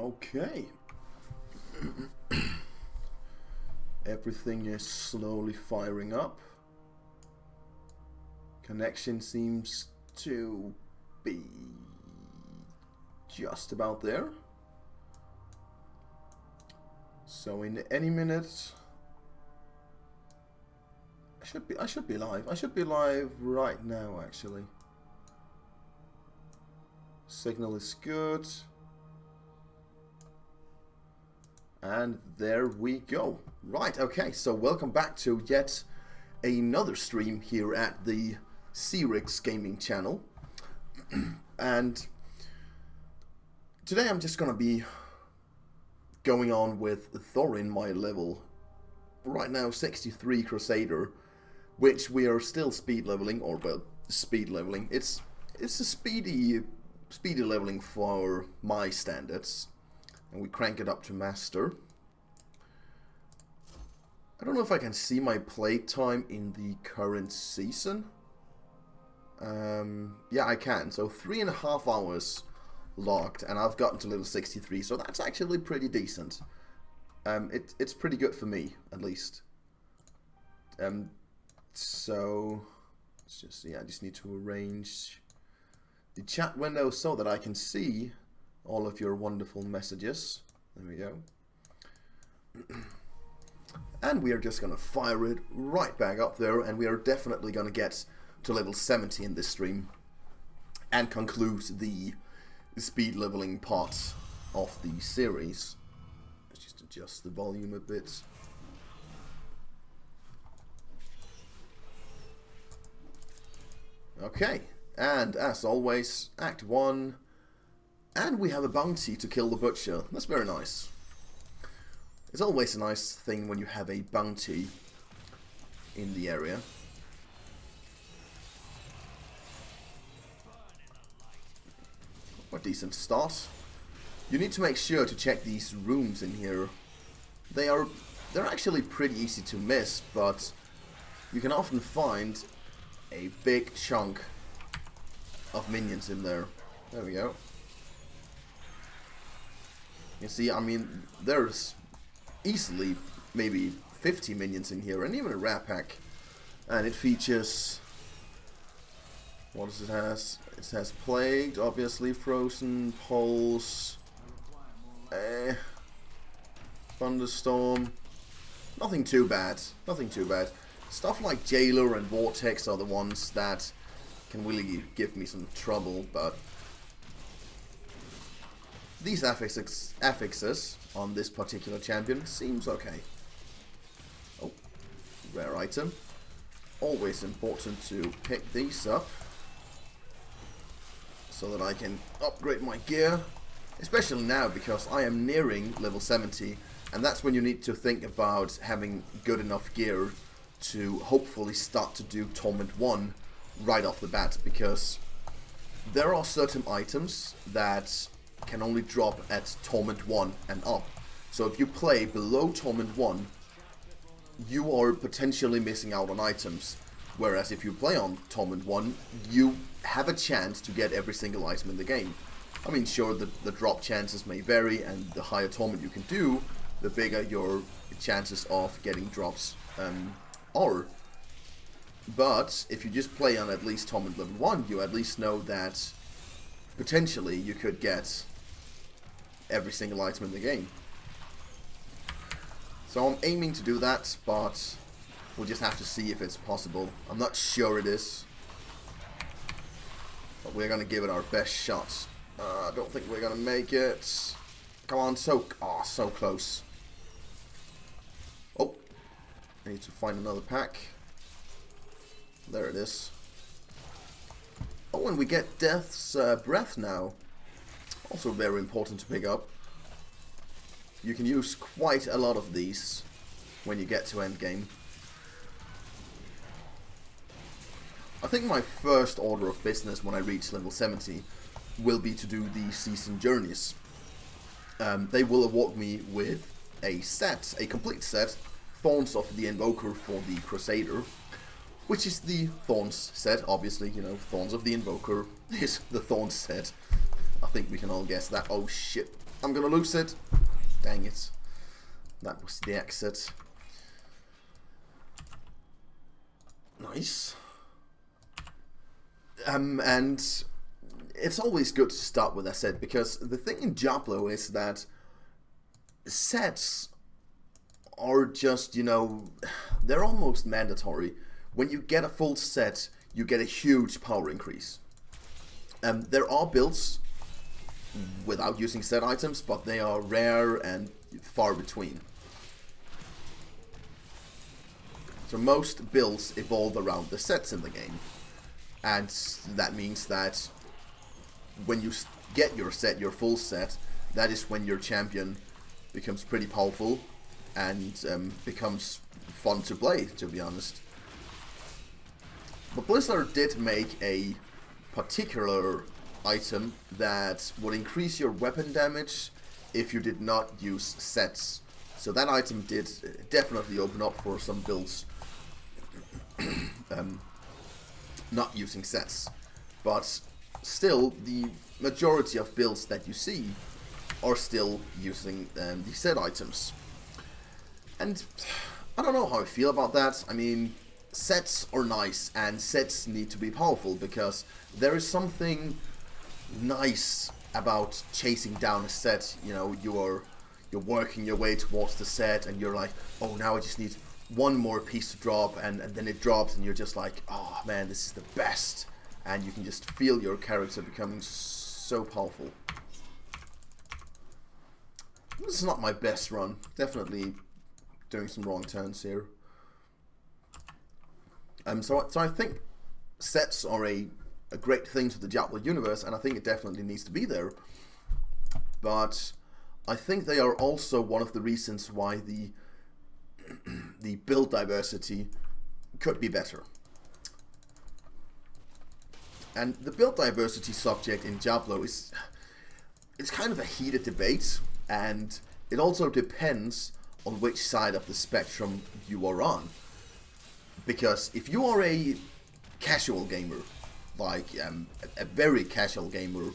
Okay. Everything is slowly firing up. Connection seems to be just about there. So in any minute I should be live. I should be live right now actually. Signal is good. And there we go. Right, okay, so welcome back to yet another stream here at the Crix Gaming channel. And today I'm just gonna be going on with Thorin, my level right now 63 Crusader, which we are still speed leveling, or well, speed leveling. It's a speedy leveling for my standards. And we crank it up to master. I don't know if I can see my play time in the current season. Yeah, I can. So 3.5 hours logged, and I've gotten to level 63. So that's actually pretty decent. It's pretty good for me, at least. So let's just see. I just need to arrange the chat window so that I can see all of your wonderful messages. There we go. And we are just going to fire it right back up there, and we are definitely going to get to level 70 in this stream and conclude the speed leveling part of the series. Let's just adjust the volume a bit. Okay, and as always, Act 1. And we have a bounty to kill the butcher. That's very nice. It's always a nice thing when you have a bounty in the area. A decent start. You need to make sure to check these rooms in here. They're actually pretty easy to miss, but you can often find a big chunk of minions in there. There we go. You see, I mean, there's easily maybe 50 minions in here, and even a rare pack. And it features... what does it has? It has Plagued, obviously, Frozen, Pulse, Thunderstorm. Nothing too bad. Nothing too bad. Stuff like Jailer and Vortex are the ones that can really give me some trouble, but these affixes on this particular champion seems okay. Oh, rare item. Always important to pick these up so that I can upgrade my gear, especially now because I am nearing level 70, and that's when you need to think about having good enough gear to hopefully start to do Torment 1 right off the bat, because there are certain items that can only drop at Torment 1 and up. So if you play below Torment 1, you are potentially missing out on items. Whereas if you play on Torment 1, you have a chance to get every single item in the game. I mean, sure, the drop chances may vary, and the higher Torment you can do, the bigger your chances of getting drops are. But if you just play on at least Torment level 1, you at least know that potentially you could get every single item in the game. So I'm aiming to do that, but we'll just have to see if it's possible. I'm not sure it is, but we're gonna give it our best shot. I don't think we're gonna make it. Come on, so close. Oh, I need to find another pack. There it is. Oh, and we get Death's Breath now. Also very important to pick up. You can use quite a lot of these when you get to endgame. I think my first order of business when I reach level 70 will be to do the season journeys. They will award me with a set, a complete set, Thorns of the Invoker for the Crusader, which is the Thorns set, obviously, you know, Thorns of the Invoker is the Thorns set. I think we can all guess that. Oh shit. I'm gonna lose it. Dang it. That was the exit. Nice. And it's always good to start with a set, because the thing in Diablo is that sets are just, you know, they're almost mandatory. When you get a full set, you get a huge power increase. There are builds without using set items, but they are rare and far between. So most builds evolve around the sets in the game. And that means that when you get your set, your full set, that is when your champion becomes pretty powerful and becomes fun to play, to be honest. But Blizzard did make a particular item that would increase your weapon damage if you did not use sets. So that item did definitely open up for some builds not using sets. But still, the majority of builds that you see are still using the set items. And I don't know how I feel about that. I mean, sets are nice, and sets need to be powerful, because there is something nice about chasing down a set. You know, you're working your way towards the set, and you're like, oh, now I just need one more piece to drop, and then it drops, and you're just like, oh man, this is the best. And you can just feel your character becoming so powerful. This is not my best run. Definitely doing some wrong turns here. So I think sets are a great thing to the Diablo universe, and I think it definitely needs to be there. But I think they are also one of the reasons why the build diversity could be better. And the build diversity subject in Diablo it's kind of a heated debate, and it also depends on which side of the spectrum you are on. Because if you are a casual gamer, like a very casual gamer,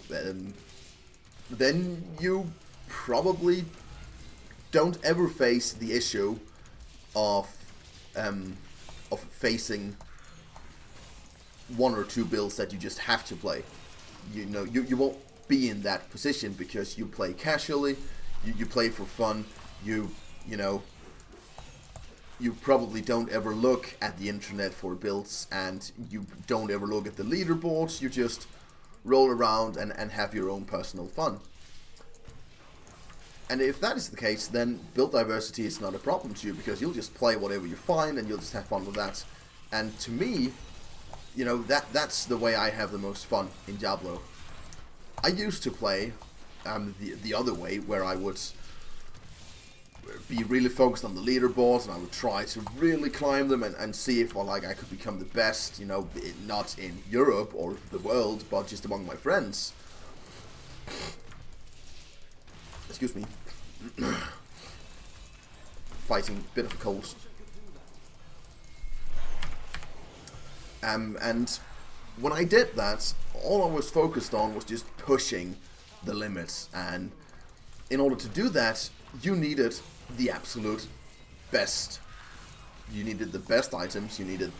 then you probably don't ever face the issue of facing one or two builds that you just have to play. You know, you won't be in that position because you play casually, you play for fun, you know, you probably don't ever look at the internet for builds, and you don't ever look at the leaderboards. You just roll around and have your own personal fun. And if that is the case, then build diversity is not a problem to you, because you'll just play whatever you find and you'll just have fun with that. And to me, you know, that's the way I have the most fun in Diablo. I used to play the other way, where I would be really focused on the leaderboards, and I would try to really climb them and see if I could become the best, you know, not in Europe or the world, but just among my friends. Excuse me. Fighting a bit of a cold. And when I did that, all I was focused on was just pushing the limits, and in order to do that, you needed the absolute best. You needed the best items, you needed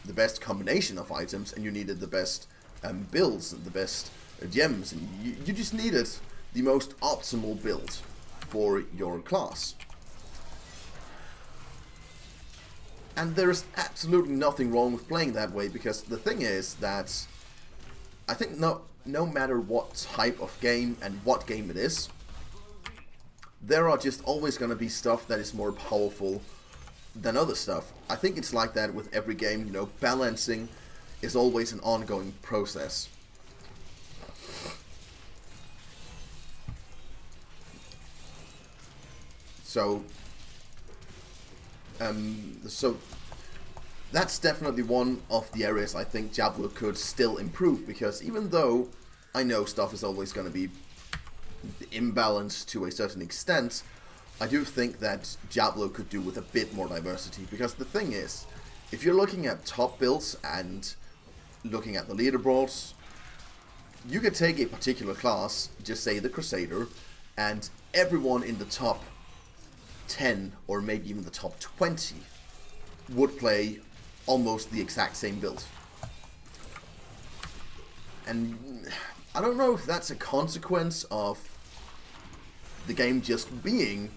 the best combination of items, and you needed the best builds, and the best gems, and you just needed the most optimal build for your class. And there's absolutely nothing wrong with playing that way, because the thing is that I think no matter what type of game and what game it is, there are just always going to be stuff that is more powerful than other stuff. I think it's like that with every game. You know, balancing is always an ongoing process. So that's definitely one of the areas I think Diablo could still improve, because even though I know stuff is always going to be imbalanced to a certain extent, I do think that Diablo could do with a bit more diversity. Because the thing is, if you're looking at top builds and looking at the leaderboards, you could take a particular class, just say the Crusader, and everyone in the top 10 or maybe even the top 20 would play almost the exact same build. And I don't know if that's a consequence of the game just being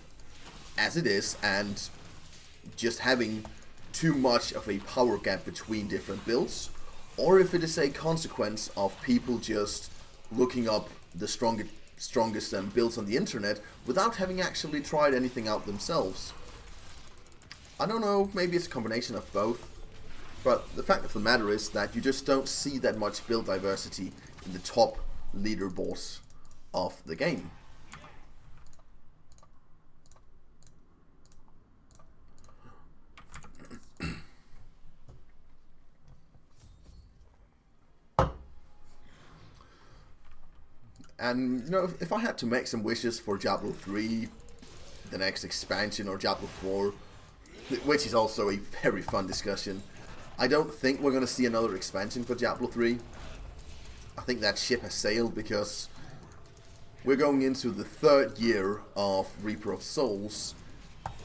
as it is and just having too much of a power gap between different builds, or if it is a consequence of people just looking up the strongest builds on the internet without having actually tried anything out themselves. I don't know, maybe it's a combination of both, but the fact of the matter is that you just don't see that much build diversity in the top leaderboards of the game. And, you know, if I had to make some wishes for Diablo 3, the next expansion, or Diablo 4, which is also a very fun discussion, I don't think we're going to see another expansion for Diablo 3. I think that ship has sailed because we're going into the 3rd year of Reaper of Souls,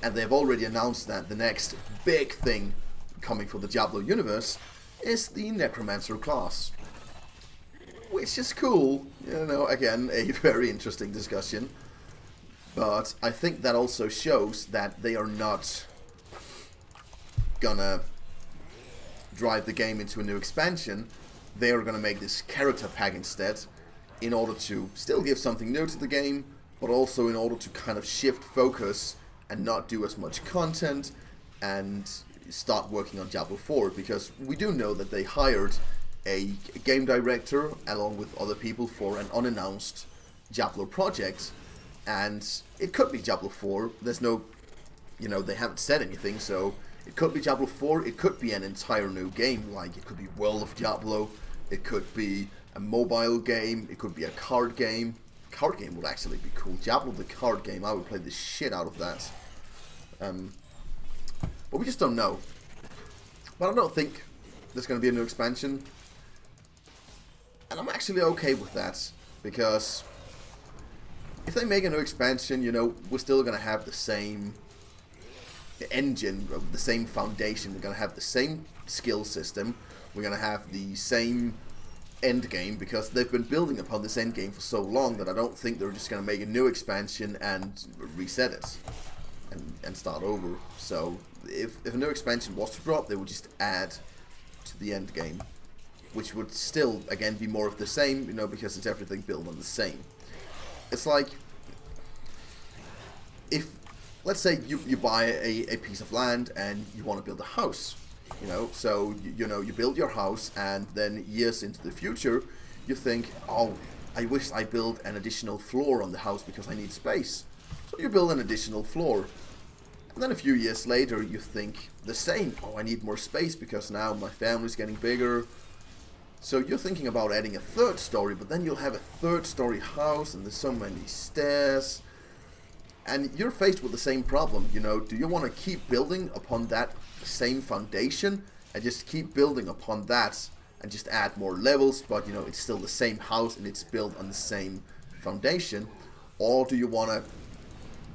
and they've already announced that the next big thing coming for the Diablo universe is the Necromancer class. Which is cool, you know, again, a very interesting discussion. But I think that also shows that they are not gonna drive the game into a new expansion. They are gonna make this character pack instead, in order to still give something new to the game, but also in order to kind of shift focus and not do as much content and start working on Diablo 4, because we do know that they hired a game director along with other people for an unannounced Diablo project, and it could be Diablo 4. There's no, you know, they haven't said anything, so it could be Diablo 4, it could be an entire new game, like it could be World of Diablo, it could be a mobile game, it could be a card game. Card game would actually be cool. Diablo the card game, I would play the shit out of that. But we just don't know. But I don't think there's going to be a new expansion. And I'm actually okay with that, because if they make a new expansion, you know, we're still going to have the same engine, the same foundation. We're going to have the same skill system. We're going to have the same end game, because they've been building upon this end game for so long that I don't think they're just going to make a new expansion and reset it and start over. So if a new expansion was to drop, they would just add to the end game, which would still, again, be more of the same, you know, because it's everything built on the same. It's like, if, let's say you buy a piece of land and you want to build a house, you know, so, you know, you build your house, and then years into the future, you think, oh, I wish I built an additional floor on the house because I need space. So you build an additional floor. And then a few years later, you think the same, oh, I need more space because now my family's getting bigger. So you're thinking about adding a 3rd story, but then you'll have a 3rd story house, and there's so many stairs. And you're faced with the same problem, you know, do you want to keep building upon that same foundation and just keep building upon that and just add more levels, but, you know, it's still the same house and it's built on the same foundation? Or do you want to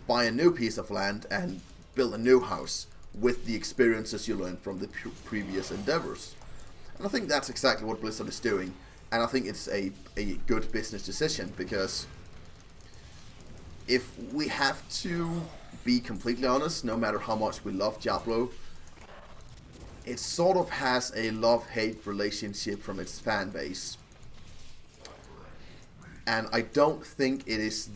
buy a new piece of land and build a new house with the experiences you learned from the previous endeavors? And I think that's exactly what Blizzard is doing, and I think it's a good business decision, because if we have to be completely honest, no matter how much we love Diablo, it sort of has a love-hate relationship from its fan base. And I don't think it is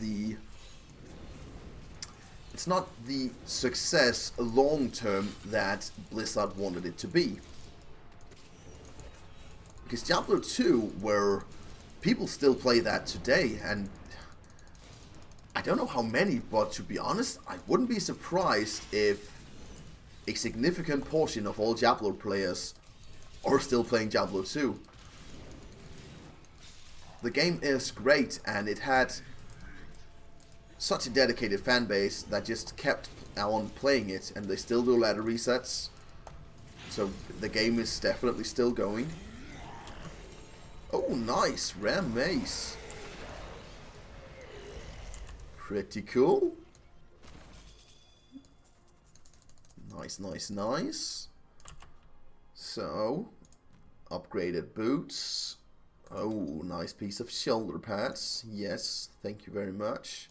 it's not the success long-term that Blizzard wanted it to be. Because Diablo 2, where people still play that today, and I don't know how many, but to be honest, I wouldn't be surprised if a significant portion of all Diablo players are still playing Diablo 2. The game is great, and it had such a dedicated fan base that just kept on playing it, and they still do ladder resets. So the game is definitely still going. Oh, nice! Rare mace. Pretty cool. Nice, nice, nice. So, upgraded boots. Oh, nice piece of shoulder pads. Yes, thank you very much.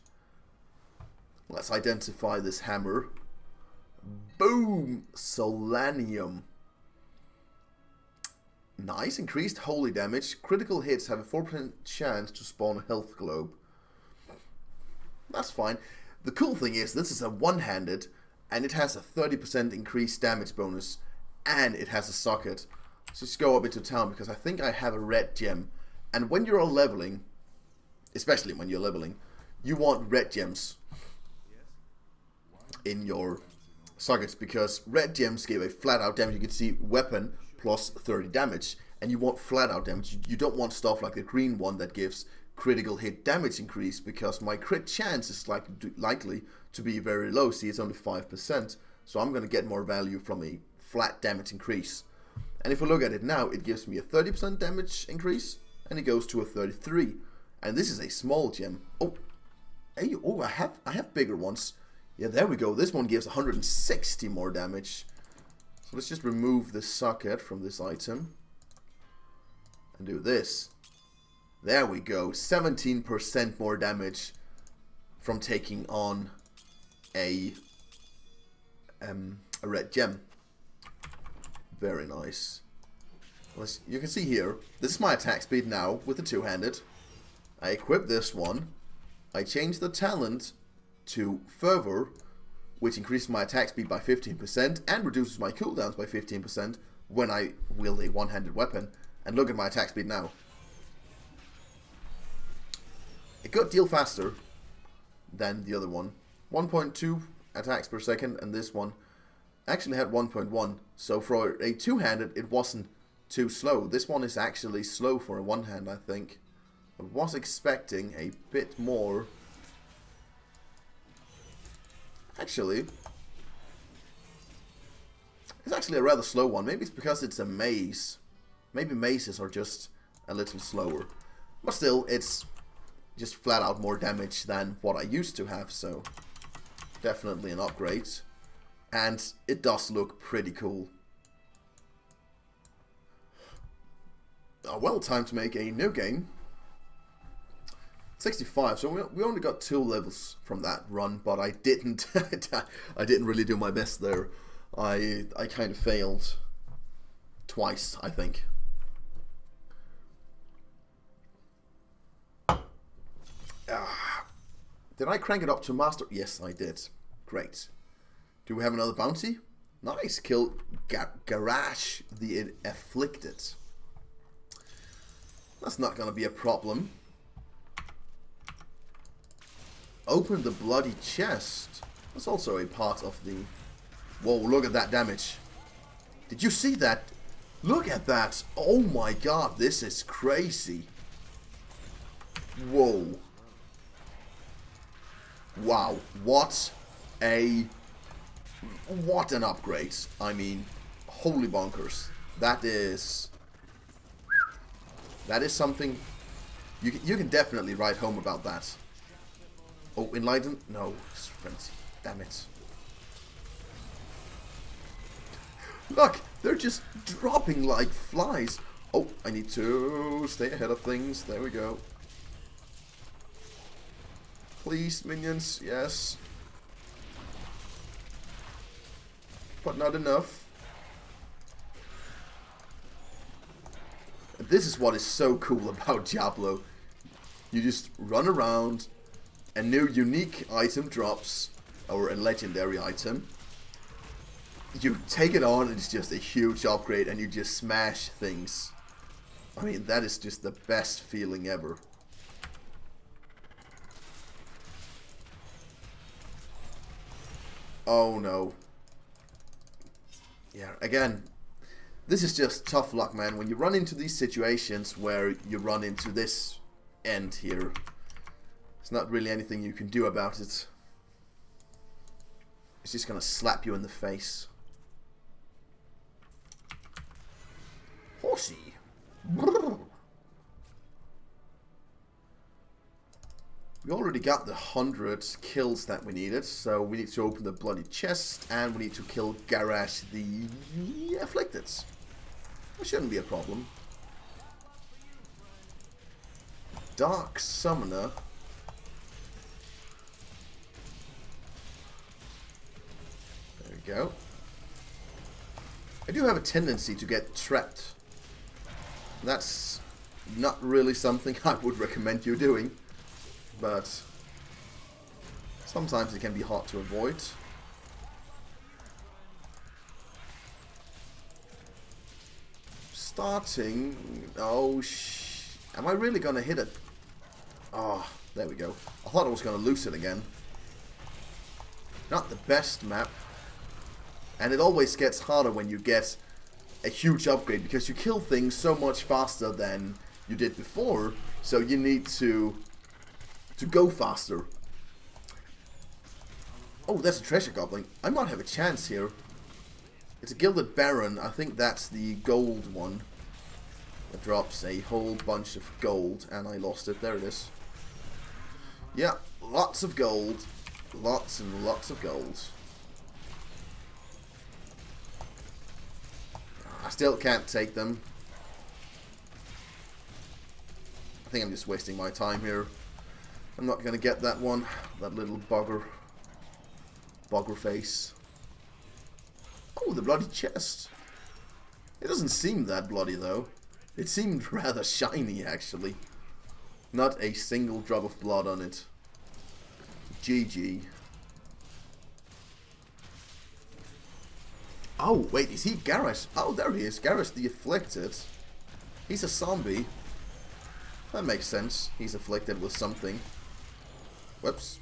Let's identify this hammer. Boom! Solanium. Nice, increased holy damage. Critical hits have a 4% chance to spawn a health globe. That's fine. The cool thing is, this is a one-handed, and it has a 30% increased damage bonus, and it has a socket. So just go up into town, because I think I have a red gem. And when you're all leveling, especially when you're leveling, you want red gems in your sockets, because red gems give a flat-out damage. You can see weapon plus 30 damage, and you want flat-out damage. You don't want stuff like the green one that gives critical hit damage increase, because my crit chance is likely to be very low. See, it's only 5%, so I'm going to get more value from a flat damage increase. And if we look at it now, it gives me a 30% damage increase, and it goes to a 33. And this is a small gem. Oh, hey, oh, I have bigger ones. Yeah, there we go. This one gives 160 more damage. So let's just remove the socket from this item and do this. There we go. 17% more damage from taking on a red gem. Very nice. You can see here, this is my attack speed now with the two-handed. I equip this one. I change the talent to Fervor, which increases my attack speed by 15% and reduces my cooldowns by 15% when I wield a one-handed weapon. And look at my attack speed now. A good deal faster than the other one. 1.2 attacks per second, and this one actually had 1.1. So for a two-handed, it wasn't too slow. This one is actually slow for a one-hand, I think. I was expecting a bit more. Actually, it's actually a rather slow one. Maybe it's because it's a maze. Maybe mazes are just a little slower. But still, it's just flat out more damage than what I used to have, so definitely an upgrade. And it does look pretty cool. Well, time to make a new game. 65, so we only got 2 levels from that run, but I didn't I didn't really do my best there. I kind of failed twice, I think. Did I crank it up to master? Yes, I did. Great. Do we have another bounty? Nice. Kill Garage the Afflicted. That's not gonna be a problem. Open the bloody chest. That's also a part of the... Whoa, look at that damage. Did you see that? Look at that. Oh my god, this is crazy. Whoa. Wow, what an upgrade. I mean, holy bonkers. That is something you can definitely write home about that. Oh, Enlighten? No, it's Frenzy. Damn it. Look, they're just dropping like flies. Oh, I need to stay ahead of things. There we go. Please, minions, yes. But not enough. This is what is so cool about Diablo. You just run around, a new unique item drops, or a legendary item. You take it on, and it's just a huge upgrade, and you just smash things. I mean, that is just the best feeling ever. Oh no. Yeah, again, this is just tough luck, man. When you run into these situations where you run into this end here, there's not really anything you can do about it. It's just gonna slap you in the face. Horsey. We already got the 100 kills that we needed, so we need to open the bloody chest, and we need to kill Garage the Afflicted. That shouldn't be a problem. Dark Summoner. There we go. I do have a tendency to get trapped. That's not really something I would recommend you doing, but sometimes it can be hard to avoid. Starting... Oh, am I really gonna hit it? Oh, there we go. I thought I was gonna lose it again. Not the best map. And it always gets harder when you get a huge upgrade, because you kill things so much faster than you did before, so you need to go faster. Oh, that's a treasure goblin. I might have a chance here. It's a Gilded Baron. I think that's the gold one. It drops a whole bunch of gold, and I lost it. There it is. Yeah, lots of gold. Lots and lots of gold. I still can't take them. I think I'm just wasting my time here. I'm not gonna get that one. That little bugger. Bugger face. Oh, the bloody chest. It doesn't seem that bloody though. It seemed rather shiny actually. Not a single drop of blood on it. GG. Oh, wait, is he Garrus? Oh, there he is. Garrus the Afflicted. He's a zombie. That makes sense. He's afflicted with something. Whoops.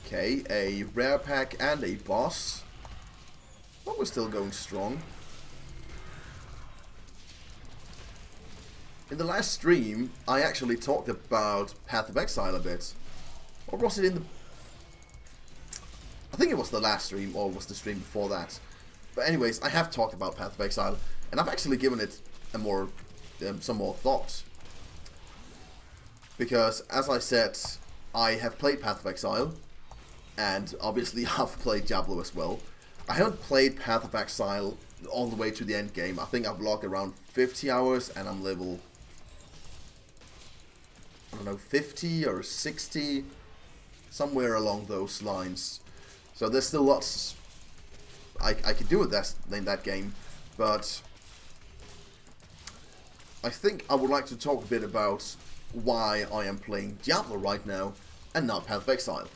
Okay, a rare pack and a boss. But we're still going strong. In the last stream, I actually talked about Path of Exile a bit. Or was it in the... I think it was the last stream, or was the stream before that. But anyways, I have talked about Path of Exile, and I've actually given it a more, some more thought. Because, as I said, I have played Path of Exile, and obviously I've played Diablo as well. I haven't played Path of Exile all the way to the end game. I think I've logged around 50 hours, and I'm level... I don't know, 50 or 60, somewhere along those lines. So there's still lots I could do with that in that game, but I think I would like to talk a bit about why I am playing Diablo right now and not Path of Exile.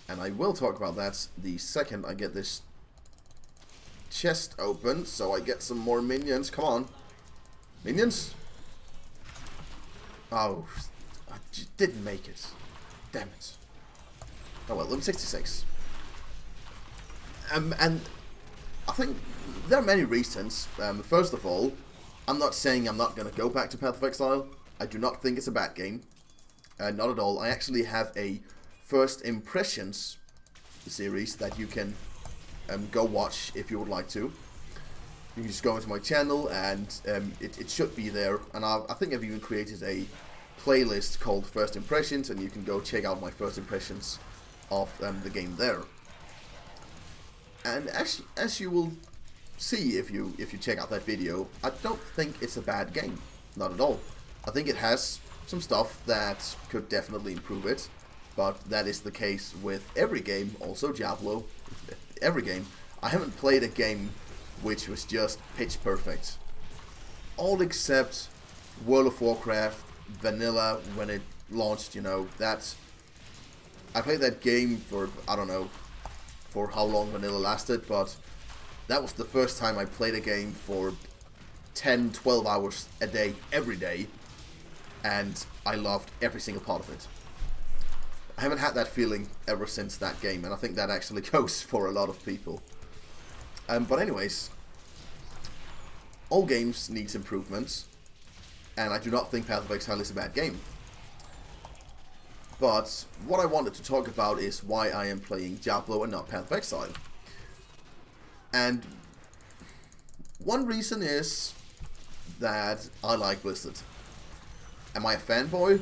And I will talk about that the second I get this chest open, so I get some more minions. Come on, minions! Oh, I just didn't make it. Damn it. Oh well, level 66. And I think there are many reasons. First of all, I'm not saying I'm not going to go back to Path of Exile. I do not think it's a bad game. Not at all. I actually have a First Impressions series that you can go watch if you would like to. You can just go into my channel and it should be there. And I think I've even created a playlist called First Impressions, and you can go check out my first impressions of the game there. And as you will see if you check out that video, I don't think it's a bad game. Not at all. I think it has some stuff that could definitely improve it, but that is the case with every game, also Diablo. Every game. I haven't played a game which was just pitch perfect. All except World of Warcraft Vanilla when it launched, you know, that I played that game for, I don't know, for how long Vanilla lasted, but that was the first time I played a game for 10-12 hours a day, every day, and I loved every single part of it. I haven't had that feeling ever since that game, and I think that actually goes for a lot of people. But anyways, all games need improvements, and I do not think Path of Exile is a bad game. But what I wanted to talk about is why I am playing Diablo and not Path of Exile. And One reason is that I like Blizzard. Am I a fanboy?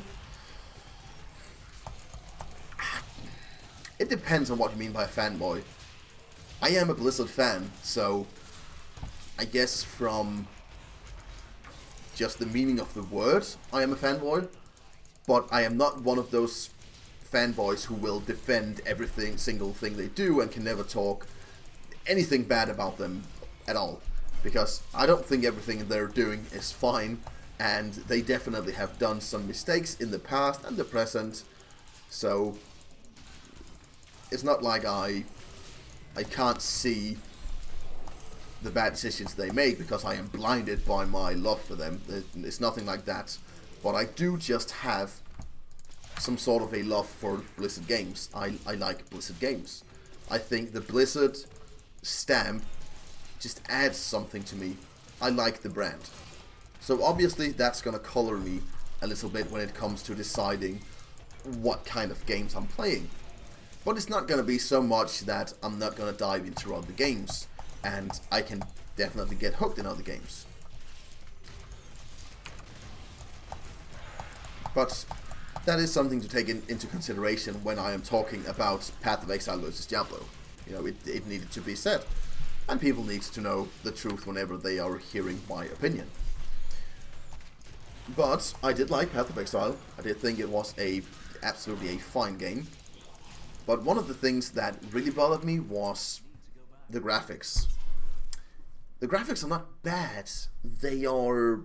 It depends on what you mean by a fanboy. I am a Blizzard fan, so I guess from just the meaning of the word, I am a fanboy. But I am not one of those fanboys who will defend everything, single thing they do, and can never talk anything bad about them at all. Because I don't think everything they're doing is fine, and they definitely have done some mistakes in the past and the present. So it's not like I can't see the bad decisions they make because I am blinded by my love for them. It's nothing like that. But I do just have some sort of a love for Blizzard games. I like Blizzard games. I think the Blizzard stamp just adds something to me. I like the brand. So obviously that's going to color me a little bit when it comes to deciding what kind of games I'm playing. But it's not going to be so much that I'm not going to dive into other games, and I can definitely get hooked in other games. But that is something to take into consideration when I am talking about Path of Exile versus Diablo. You know, it needed to be said. And people need to know the truth whenever they are hearing my opinion. But I did like Path of Exile. I did think it was absolutely a fine game. But one of the things that really bothered me was the graphics. The graphics are not bad. They are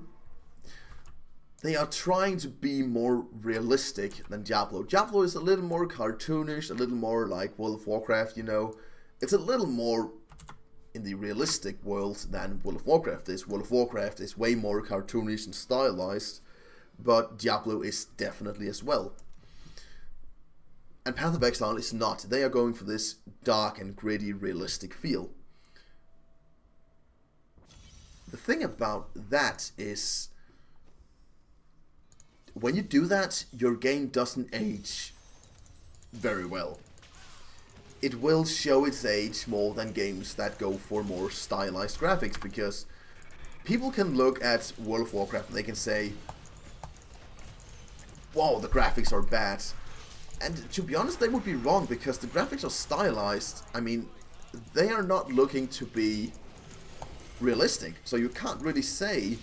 trying to be more realistic than Diablo. Diablo is a little more cartoonish, a little more like World of Warcraft, you know. It's a little more in the realistic world than World of Warcraft is. World of Warcraft is way more cartoonish and stylized, but Diablo is definitely as well. And Path of Exile is not. They are going for this dark and gritty, realistic feel. The thing about that is, when you do that, your game doesn't age very well. It will show its age more than games that go for more stylized graphics, because people can look at World of Warcraft and they can say, wow, the graphics are bad. And to be honest, they would be wrong, because the graphics are stylized. I mean, they are not looking to be realistic, so you can't really say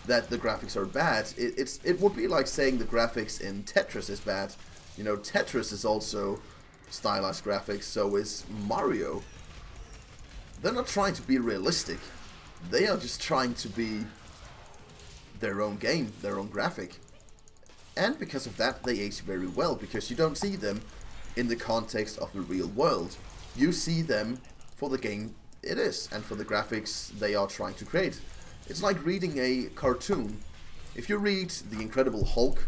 that the graphics are bad. It would be like saying the graphics in Tetris is bad. You know, Tetris is also stylized graphics, so is Mario. They're not trying to be realistic. They are just trying to be their own game, their own graphic. And because of that, they age very well, because you don't see them in the context of the real world. You see them for the game it is, and for the graphics they are trying to create. It's like reading a cartoon. If you read The Incredible Hulk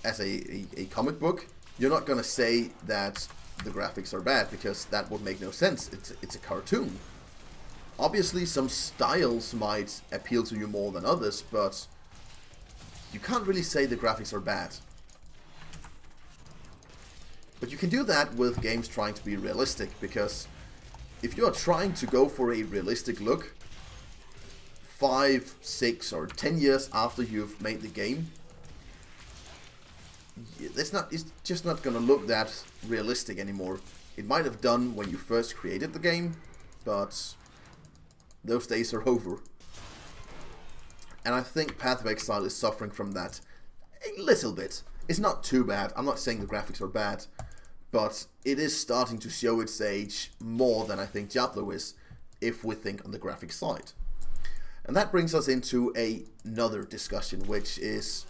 as a comic book, you're not gonna say that the graphics are bad, because that would make no sense. It's a cartoon. Obviously some styles might appeal to you more than others, but you can't really say the graphics are bad. But you can do that with games trying to be realistic, because if you are trying to go for a realistic look 5, 6 or 10 years after you've made the game, it's just not gonna look that realistic anymore. It might have done when you first created the game, but those days are over. And I think Path of Exile is suffering from that a little bit. It's not too bad. I'm not saying the graphics are bad, but it is starting to show its age more than I think Diablo is, if we think on the graphic side. And that brings us into another discussion, which is,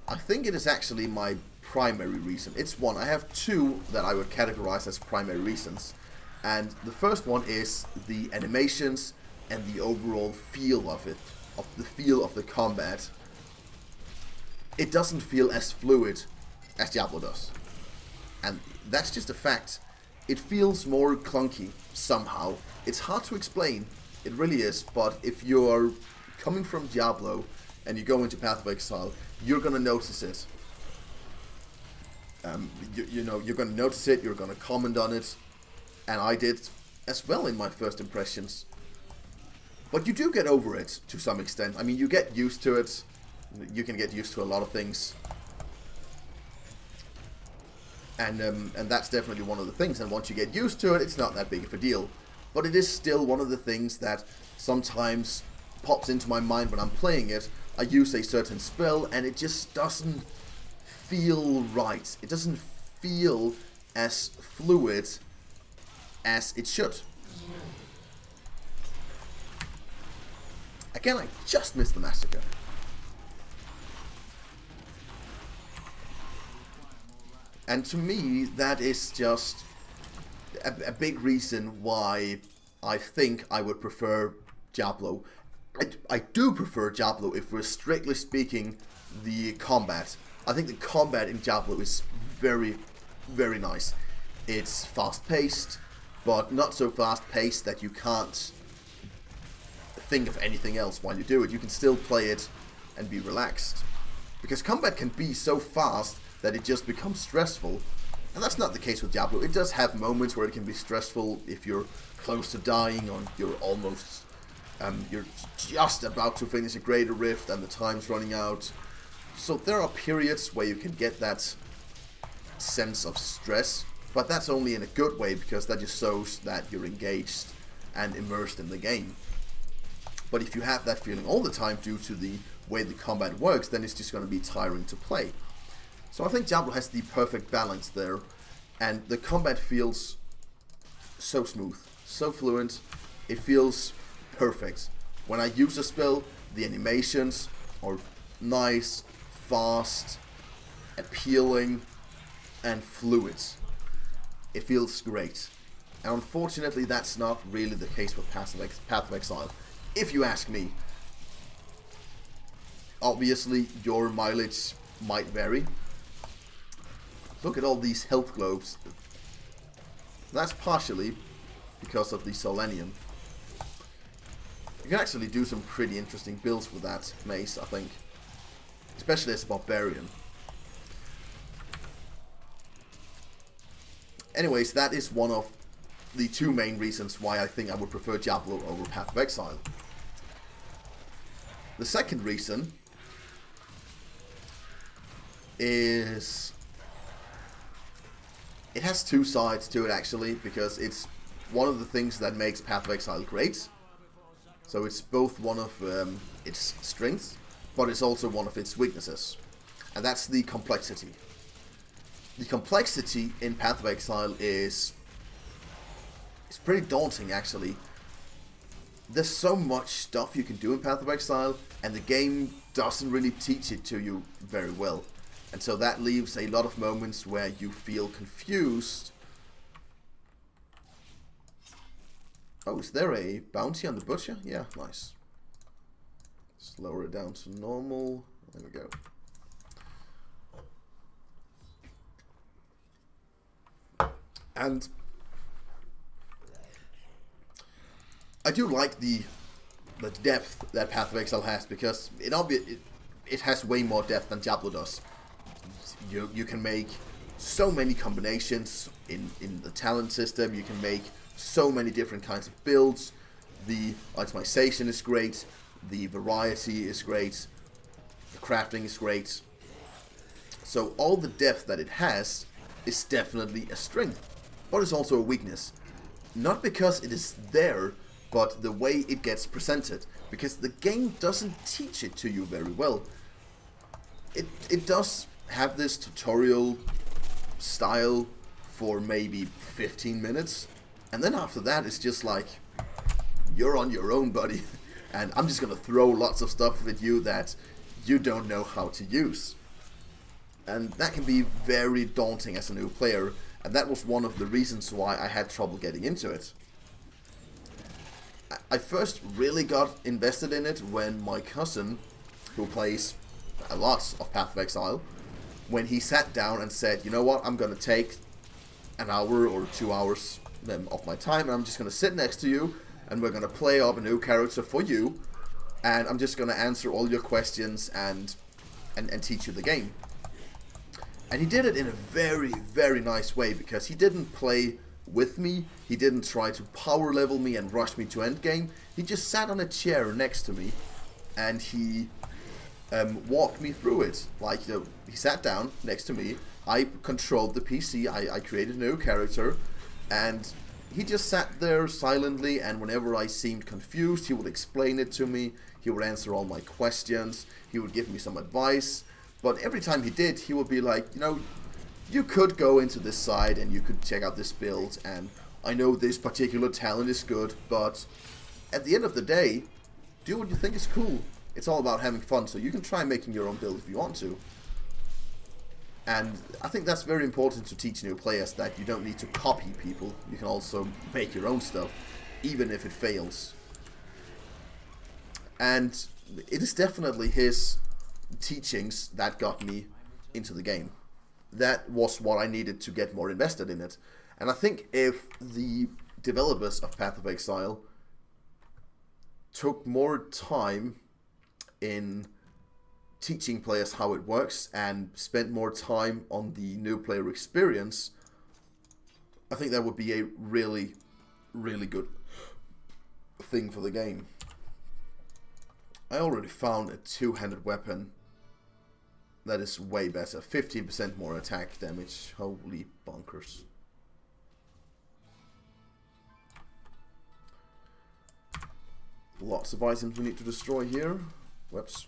I think it is actually my primary reason. It's one. I have two that I would categorize as primary reasons. And the first one is the animations and the overall feel of it. Of the feel of the combat. It doesn't feel as fluid as Diablo does, and that's just a fact. It feels more clunky somehow. It's hard to explain, it really is, but if you're coming from Diablo and you go into Path of Exile, you're gonna notice it. You know, you're gonna notice it, you're gonna comment on it, and I did as well in my first impressions. But you do get over it to some extent. I mean, you get used to it. You can get used to a lot of things. And that's definitely one of the things. And once you get used to it, it's not that big of a deal. But it is still one of the things that sometimes pops into my mind when I'm playing it. I use a certain spell and it just doesn't feel right. It doesn't feel as fluid as it should. Again, I just missed the massacre. And to me, that is just a big reason why I think I would prefer Diablo. I do prefer Diablo if we're strictly speaking the combat. I think the combat in Diablo is very, very nice. It's fast-paced, but not so fast-paced that you can't think of anything else while you do it. You can still play it and be relaxed. Because combat can be so fast that it just becomes stressful. And that's not the case with Diablo. It does have moments where it can be stressful if you're close to dying or you're almost... you're just about to finish a greater rift and the time's running out. So there are periods where you can get that sense of stress, but that's only in a good way because that just shows that you're engaged and immersed in the game. But if you have that feeling all the time due to the way the combat works, then it's just going to be tiring to play. So I think Diablo has the perfect balance there, and the combat feels so smooth, so fluent. It feels perfect. When I use a spell, the animations are nice, fast, appealing, and fluid. It feels great. And unfortunately, that's not really the case with Path of Exile, if you ask me. Obviously, your mileage might vary. Look at all these health globes. That's partially because of the Solenium. You can actually do some pretty interesting builds with that mace, I think. Especially as a barbarian. Anyways, that is one of the two main reasons why I think I would prefer Diablo over Path of Exile. The second reason is... it has two sides to it actually, because it's one of the things that makes Path of Exile great. So it's both one of its strengths, but it's also one of its weaknesses. And that's the complexity. The complexity in Path of Exile is pretty daunting actually. There's so much stuff you can do in Path of Exile, and the game doesn't really teach it to you very well. And so that leaves a lot of moments where you feel confused. Oh, is there a bounty on the butcher? Yeah, nice. Just lower it down to normal. There we go. And I do like the depth that Path of Exile has, because it has way more depth than Diablo does. You can make so many combinations in the talent system. You can make so many different kinds of builds. The itemization is great. The variety is great. The crafting is great. So all the depth that it has is definitely a strength, but it's also a weakness. Not because it is there, but the way it gets presented. Because the game doesn't teach it to you very well. It does have this tutorial style for maybe 15 minutes, and then after that it's just like, you're on your own, buddy, and I'm just gonna throw lots of stuff at you that you don't know how to use. And that can be very daunting as a new player, and that was one of the reasons why I had trouble getting into it. I first really got invested in it when my cousin, who plays a lot of Path of Exile, when he sat down and said, you know what, I'm going to take an hour or 2 hours of my time, and I'm just going to sit next to you, and we're going to play up a new character for you, and I'm just going to answer all your questions and teach you the game. And he did it in a very, very nice way, because he didn't play with me. He didn't try to power level me and rush me to endgame. He just sat on a chair next to me, and he walked me through it. Like, you know, he sat down next to me. I controlled the PC. I created a new character, and he just sat there silently. And whenever I seemed confused, he would explain it to me. He would answer all my questions. He would give me some advice. But every time he did, he would be like, you know, you could go into this side and you could check out this build, and I know this particular talent is good, but at the end of the day, do what you think is cool. It's all about having fun, so you can try making your own build if you want to. And I think that's very important to teach new players, that you don't need to copy people. You can also make your own stuff, even if it fails. And it is definitely his teachings that got me into the game. That was what I needed to get more invested in it. And I think if the developers of Path of Exile took more time in teaching players how it works and spent more time on the new player experience, I think that would be a really, really good thing for the game. I already found a two-handed weapon that is way better. 15% more attack damage. Holy bonkers. Lots of items we need to destroy here. Whoops.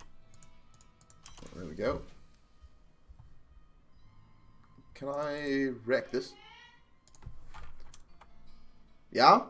There we go. Can I wreck this? Yeah?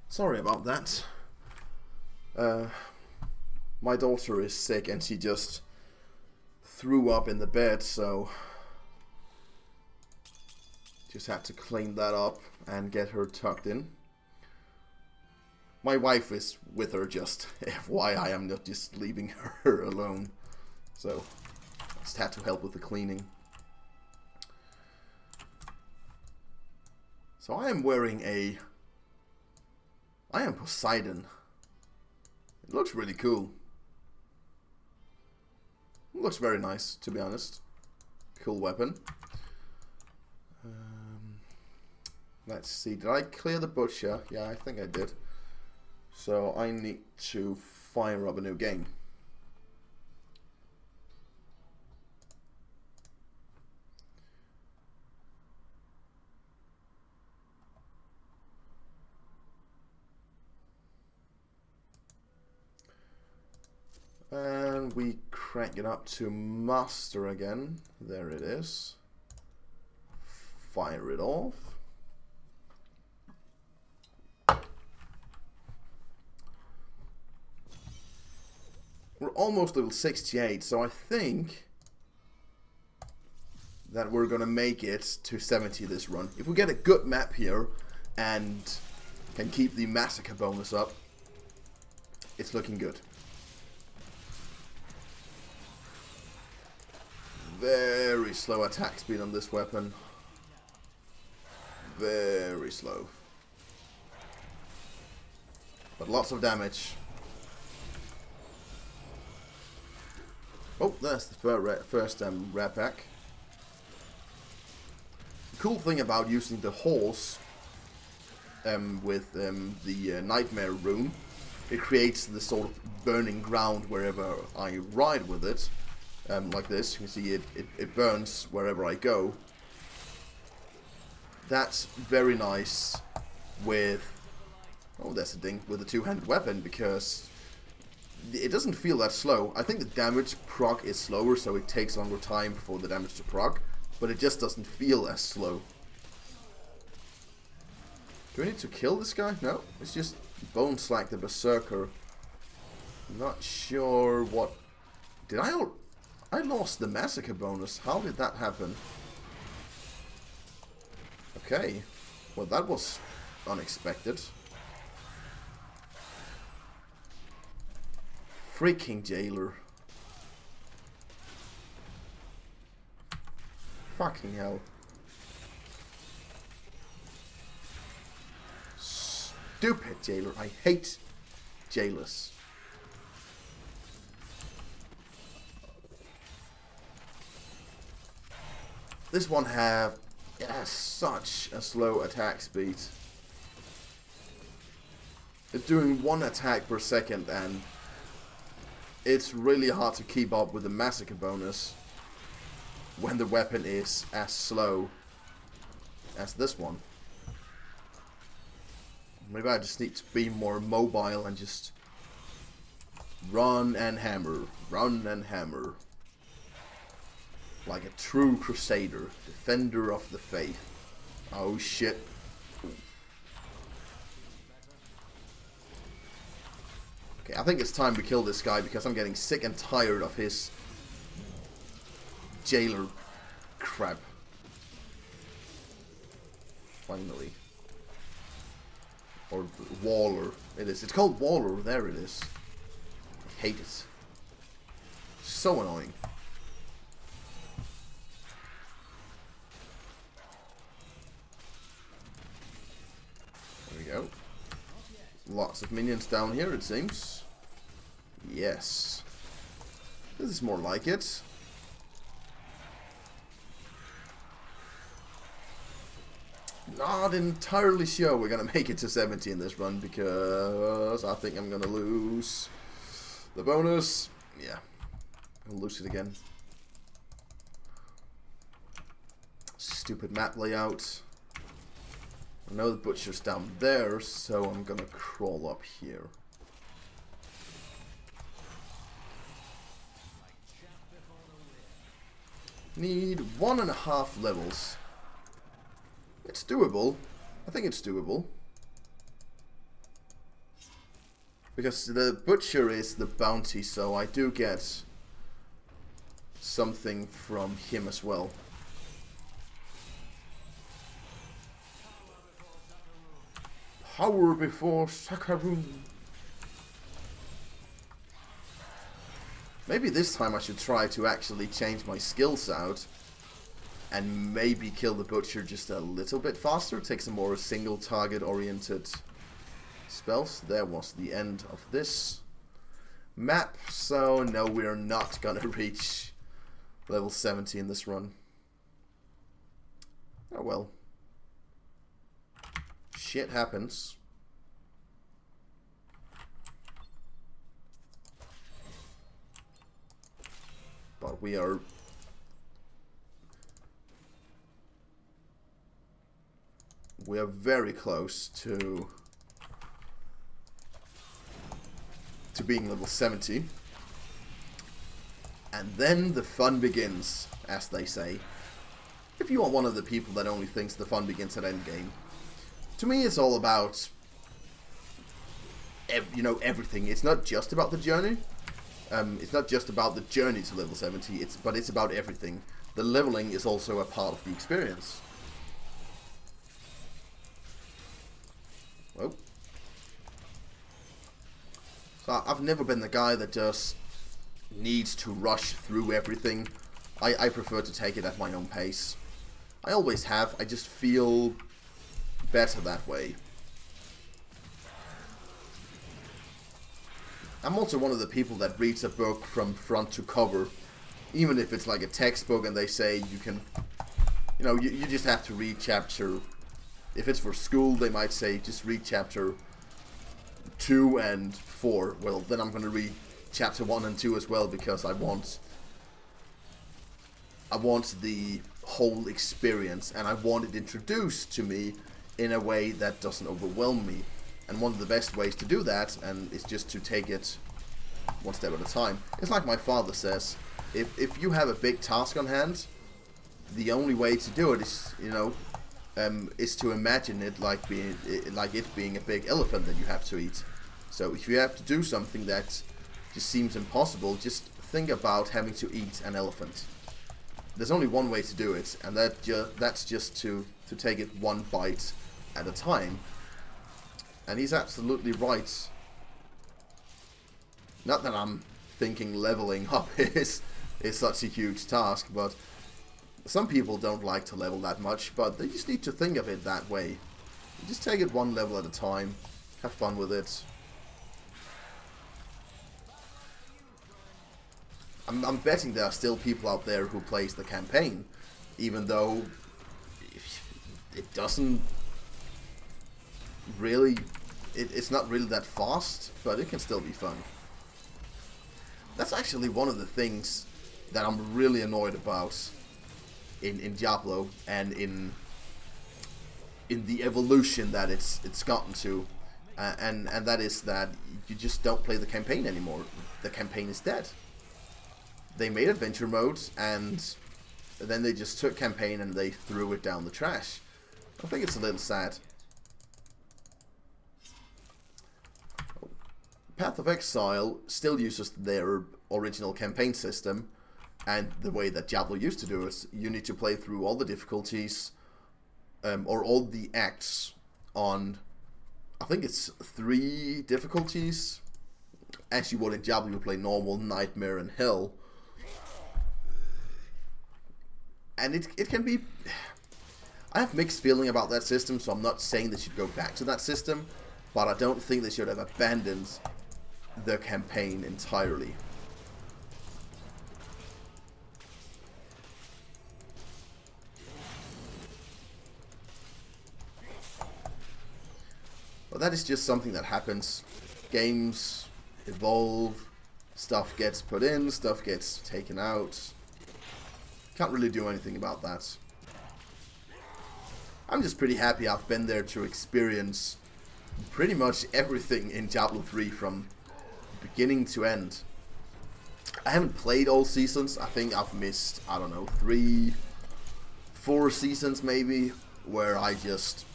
Sorry about that. My daughter is sick and she just threw up in the bed, so just had to clean that up and get her tucked in. My wife is with her, just FYI, I'm not just leaving her alone. So, just had to help with the cleaning. So I am wearing I am Poseidon. It looks really cool. It looks very nice, to be honest. Cool weapon. Let's see, did I clear the butcher? Yeah, I think I did. So I need to fire up a new game. And we crank it up to master again. There it is. Fire it off. We're almost level 68, so I think that we're gonna make it to 70 this run. If we get a good map here and can keep the massacre bonus up, it's looking good. Very slow attack speed on this weapon. Very slow. But lots of damage. Oh, that's the first rat pack. The cool thing about using the horse with the nightmare rune, it creates this sort of burning ground wherever I ride with it. Like this, you can see it burns wherever I go. That's very nice with, oh, that's a ding, with a two-handed weapon, because it doesn't feel that slow. I think the damage proc is slower, so it takes longer time for the damage to proc, but it just doesn't feel as slow. Do I need to kill this guy? No, it's just Bone Slack the Berserker. Not sure what... Did I lost the massacre bonus. How did that happen? Okay. Well, that was unexpected. Freaking jailer. Fucking hell. Stupid jailer. I hate jailers. This one has such a slow attack speed. It's doing one attack per second, and it's really hard to keep up with the massacre bonus when the weapon is as slow as this one. Maybe I just need to be more mobile and just run and hammer, run and hammer. Like a true Crusader, defender of the faith. Oh shit. Okay, I think it's time to kill this guy because I'm getting sick and tired of his jailer crap. Finally. Or Waller. It is. It's called Waller. There it is. I hate it. So annoying. Go. Lots of minions down here, it seems. Yes. This is more like it. Not entirely sure we're gonna make it to 70 in this run because I think I'm gonna lose the bonus. Yeah. I'll lose it again. Stupid map layout. I know the butcher's down there, so I'm gonna crawl up here. Need 1.5 levels. It's doable. I think it's doable. Because the butcher is the bounty, so I do get something from him as well. Power before Sakaru. Maybe this time I should try to actually change my skills out and maybe kill the butcher just a little bit faster, take some more single target oriented spells. There was the end of this map, so no, we're not gonna reach level 70 in this run. Oh well. Shit happens. But we are very close to being level 70. And then the fun begins, as they say. If you are one of the people that only thinks the fun begins at endgame. To me, it's all about, you know, everything. It's not just about the journey. It's not just about the journey to level 70, but it's about everything. The leveling is also a part of the experience. Well, so I've never been the guy that just needs to rush through everything. I prefer to take it at my own pace. I always have. I just feel better that way. I'm also one of the people that reads a book from front to cover, even if it's like a textbook and they say you can, you know, you just have to read chapter. If it's for school, they might say just read chapter 2 and 4. Well, then I'm going to read chapter 1 and 2 as well, because I want the whole experience, and I want it introduced to me in a way that doesn't overwhelm me. And one of the best ways to do that, and is just to take it one step at a time. It's like my father says, if you have a big task on hand, the only way to do it is, you know, is to imagine it like it being a big elephant that you have to eat. So if you have to do something that just seems impossible, just think about having to eat an elephant. There's only one way to do it, and that's just to take it one bite at a time. And he's absolutely right. Not that I'm thinking leveling up is such a huge task, but some people don't like to level that much, but they just need to think of it that way. You just take it one level at a time, have fun with it. I'm betting there are still people out there who plays the campaign, even though it doesn't really, it's not really that fast, but it can still be fun. That's actually one of the things that I'm really annoyed about in Diablo, and in the evolution that it's gotten to, and that is that you just don't play the campaign anymore. The campaign is dead. They made adventure modes, and then they just took campaign and they threw it down the trash. I think it's a little sad. Path of Exile still uses their original campaign system, and the way that Diablo used to do it. You need to play through all the difficulties, or all the acts on, I think it's 3 difficulties. As you would in Diablo, you play normal, nightmare, and hell. And it can be... I have mixed feeling about that system, so I'm not saying they should go back to that system, but I don't think they should have abandoned the campaign entirely. But that is just something that happens. Games evolve, stuff gets put in, stuff gets taken out. Can't really do anything about that. I'm just pretty happy I've been there to experience pretty much everything in Diablo 3 from beginning to end. I haven't played all seasons. I think I've missed, I don't know, 3, 4 seasons maybe, where I just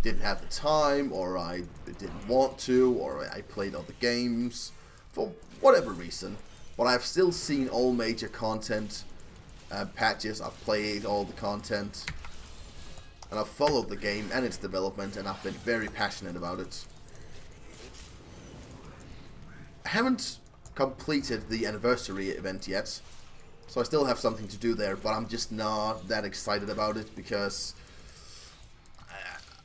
didn't have the time, or I didn't want to, or I played other games, for whatever reason. But I've still seen all major content patches, I've played all the content, and I've followed the game and its development, and I've been very passionate about it. I haven't completed the anniversary event yet, so I still have something to do there, but I'm just not that excited about it because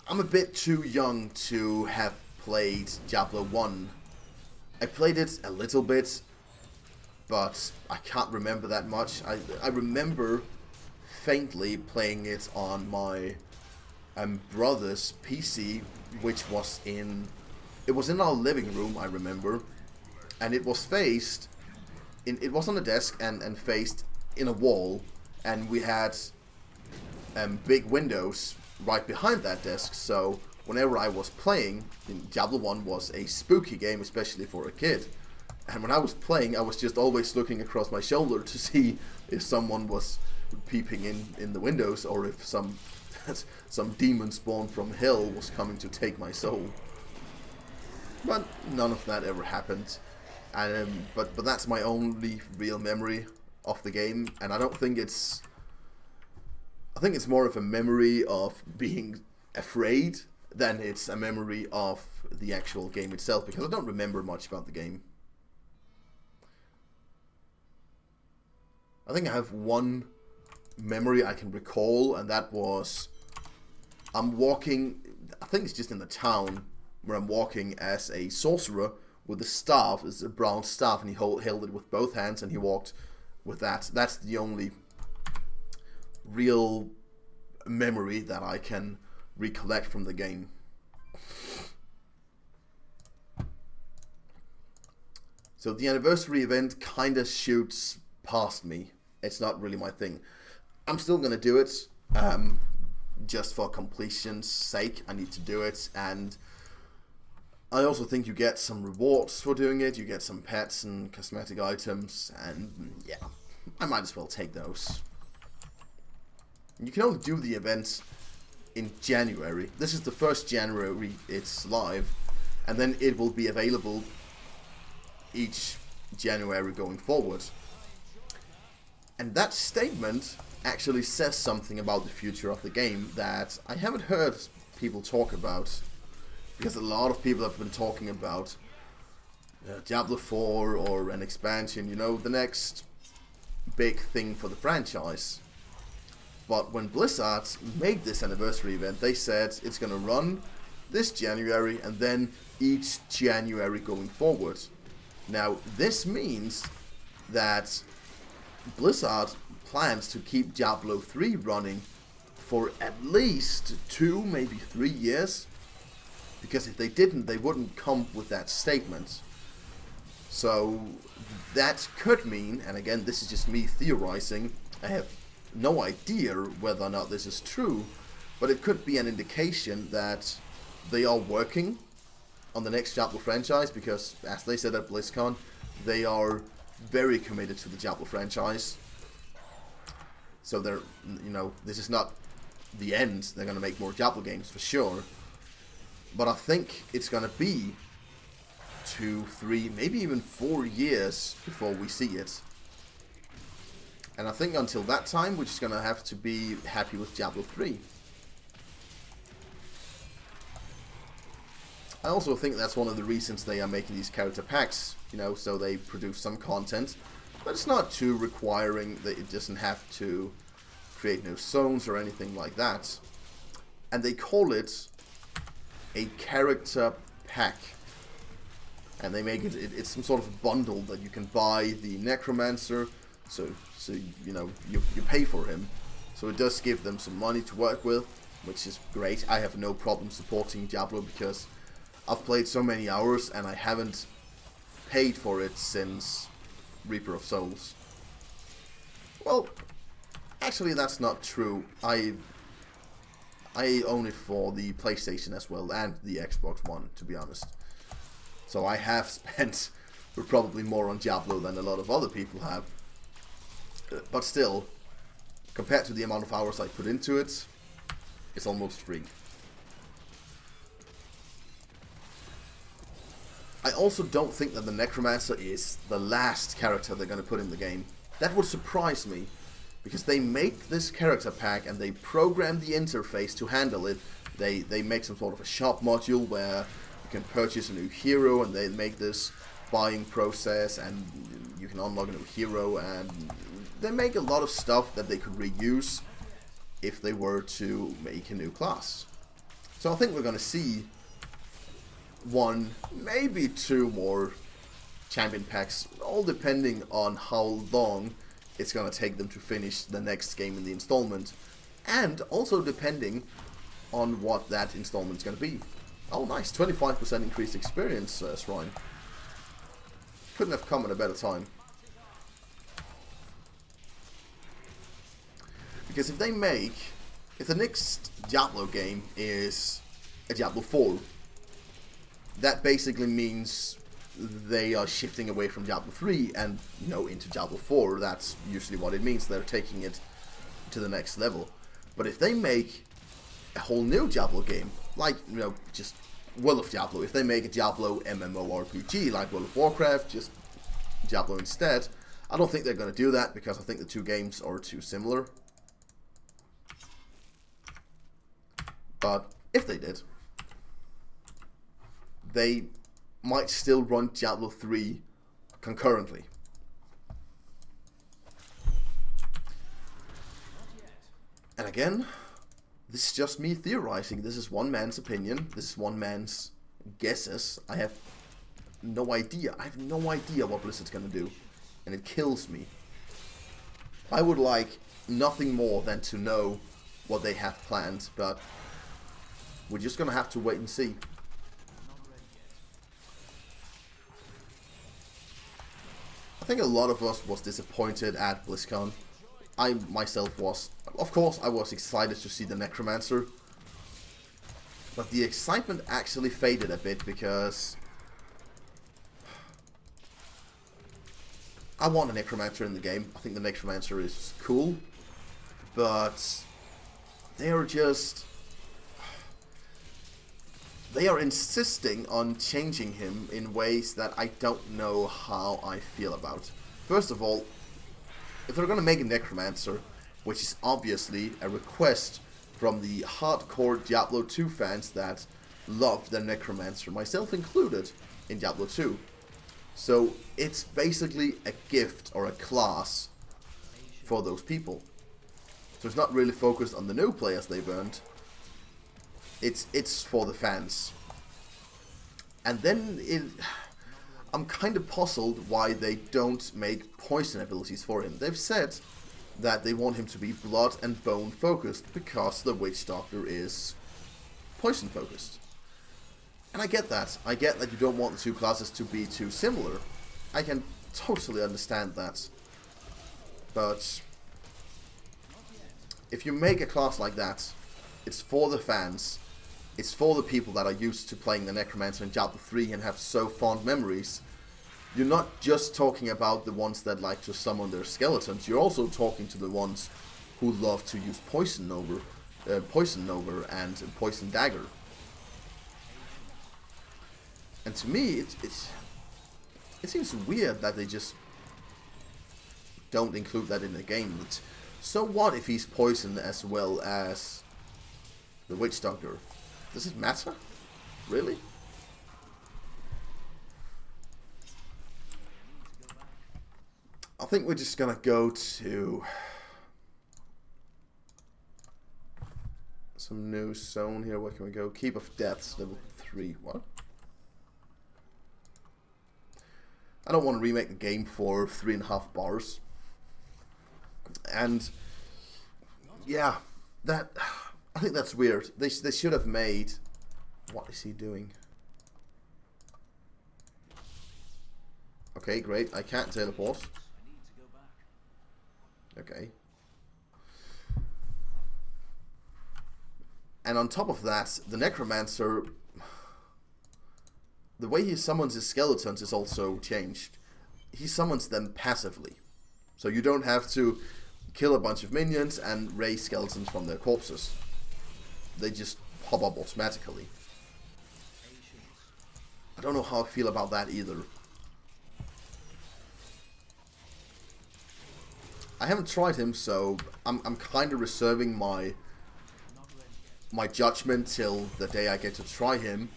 I'm a bit too young to have played Diablo 1. I played it a little bit, but I can't remember that much. I remember faintly playing it on my brother's PC, which was in our living room, I remember, and it was it was on a desk and faced in a wall, and we had big windows right behind that desk, so whenever I was playing, Diablo 1 was a spooky game, especially for a kid. And when I was playing, I was just always looking across my shoulder to see if someone was peeping in the windows, or if some demon spawn from hell was coming to take my soul. But none of that ever happened. And but that's my only real memory of the game, and I think it's more of a memory of being afraid than it's a memory of the actual game itself, because I don't remember much about the game. I think I have one memory I can recall, and that was I'm walking, I think it's just in the town, where I'm walking as a sorcerer with a staff, it's a brown staff, and he held it with both hands, and he walked with that. That's the only real memory that I can recollect from the game. So the anniversary event kinda shoots past me. It's not really my thing. I'm still gonna do it, just for completion's sake. I need to do it, and I also think you get some rewards for doing it. You get some pets and cosmetic items, and yeah, I might as well take those. You can only do the event in January. This is the first January it's live, and then it will be available each January going forward. And that statement actually says something about the future of the game that I haven't heard people talk about, because a lot of people have been talking about Diablo 4 or an expansion, you know, the next big thing for the franchise. But when Blizzard made this anniversary event, they said it's gonna run this January and then each January going forward. Now, this means that Blizzard plans to keep Diablo 3 running for at least 2, maybe 3 years. Because if they didn't, they wouldn't come with that statement. So that could mean, and again, this is just me theorizing, I have no idea whether or not this is true, but it could be an indication that they are working on the next Diablo franchise, because as they said at BlizzCon, they are very committed to the Diablo franchise. So they're, you know, this is not the end. They're going to make more Diablo games for sure. But I think it's going to be 2, 3, maybe even 4 years before we see it. And I think until that time, we're just going to have to be happy with Diablo 3. I also think that's one of the reasons they are making these character packs, you know, so they produce some content. But it's not too requiring, that it doesn't have to create new zones or anything like that. And they call it a character pack. And they make it's some sort of bundle that you can buy the Necromancer, so you know, you pay for him. So it does give them some money to work with, which is great. I have no problem supporting Diablo because I've played so many hours and I haven't paid for it since Reaper of Souls. Well, actually that's not true. I own it for the PlayStation as well and the Xbox One, to be honest. So I have spent probably more on Diablo than a lot of other people have. But still, compared to the amount of hours I put into it, it's almost free. I also don't think that the Necromancer is the last character they're going to put in the game. That would surprise me, because they make this character pack and they program the interface to handle it. They make some sort of a shop module where you can purchase a new hero, and they make this buying process, and you can unlock a new hero, and they make a lot of stuff that they could reuse if they were to make a new class. So I think we're going to see one, maybe two more champion packs, all depending on how long it's going to take them to finish the next game in the installment, and also depending on what that installment is going to be. Oh nice, 25% increased experience, Shrine. Couldn't have come at a better time. Because if the next Diablo game is a Diablo 4, that basically means they are shifting away from Diablo 3 and, into Diablo 4. That's usually what it means. They're taking it to the next level. But if they make a whole new Diablo game, like, just World of Diablo, if they make a Diablo MMORPG like World of Warcraft, just Diablo instead, I don't think they're going to do that, because I think the two games are too similar. But if they did, they might still run Diablo 3 concurrently. And again, this is just me theorizing. This is one man's opinion. This is one man's guesses. I have no idea. I have no idea what Blizzard's gonna do. And it kills me. I would like nothing more than to know what they have planned, but we're just gonna have to wait and see. I think a lot of us was disappointed at BlizzCon. I myself was. Of course, I was excited to see the Necromancer, but the excitement actually faded a bit, because I want a Necromancer in the game. I think the Necromancer is cool, but they are insisting on changing him in ways that I don't know how I feel about. First of all, if they're going to make a Necromancer, which is obviously a request from the hardcore Diablo 2 fans that love the Necromancer, myself included, in Diablo 2. So it's basically a gift or a class for those people. So it's not really focused on the new players they've earned. It's for the fans. And then I'm kind of puzzled why they don't make poison abilities for him. They've said that they want him to be blood and bone focused, because the Witch Doctor is poison focused. And I get that. I get that you don't want the two classes to be too similar. I can totally understand that. But if you make a class like that, it's for the fans. It's for the people that are used to playing the Necromancer in Diablo 3 and have so fond memories. You're not just talking about the ones that like to summon their skeletons. You're also talking to the ones who love to use Poison Nova and Poison Dagger. And to me, it seems weird that they just don't include that in the game. But so what if he's poisoned as well as the Witch Doctor? Does it matter? Really? I think we're just gonna go to some new zone here. Where can we go? Keep of Deaths, level 3. What? I don't want to remake the game for 3.5 bars. And yeah, I think that's weird. They should have made. What is he doing? Okay, great. I can't teleport. Okay. And on top of that, the Necromancer, the way he summons his skeletons is also changed. He summons them passively. So you don't have to kill a bunch of minions and raise skeletons from their corpses. They just pop up automatically. I don't know how I feel about that either. I haven't tried him, so I'm kind of reserving my judgment till the day I get to try him.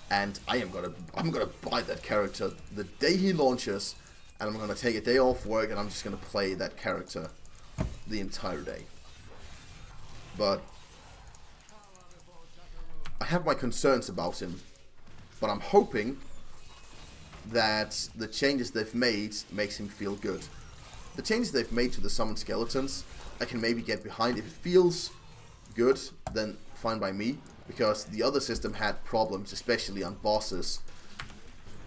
And I'm gonna buy that character the day he launches, and I'm gonna take a day off work and I'm just gonna play that character the entire day. But I have my concerns about him. But I'm hoping that the changes they've made makes him feel good. The changes they've made to the summoned skeletons, I can maybe get behind. If it feels good, then fine by me. Because the other system had problems, especially on bosses.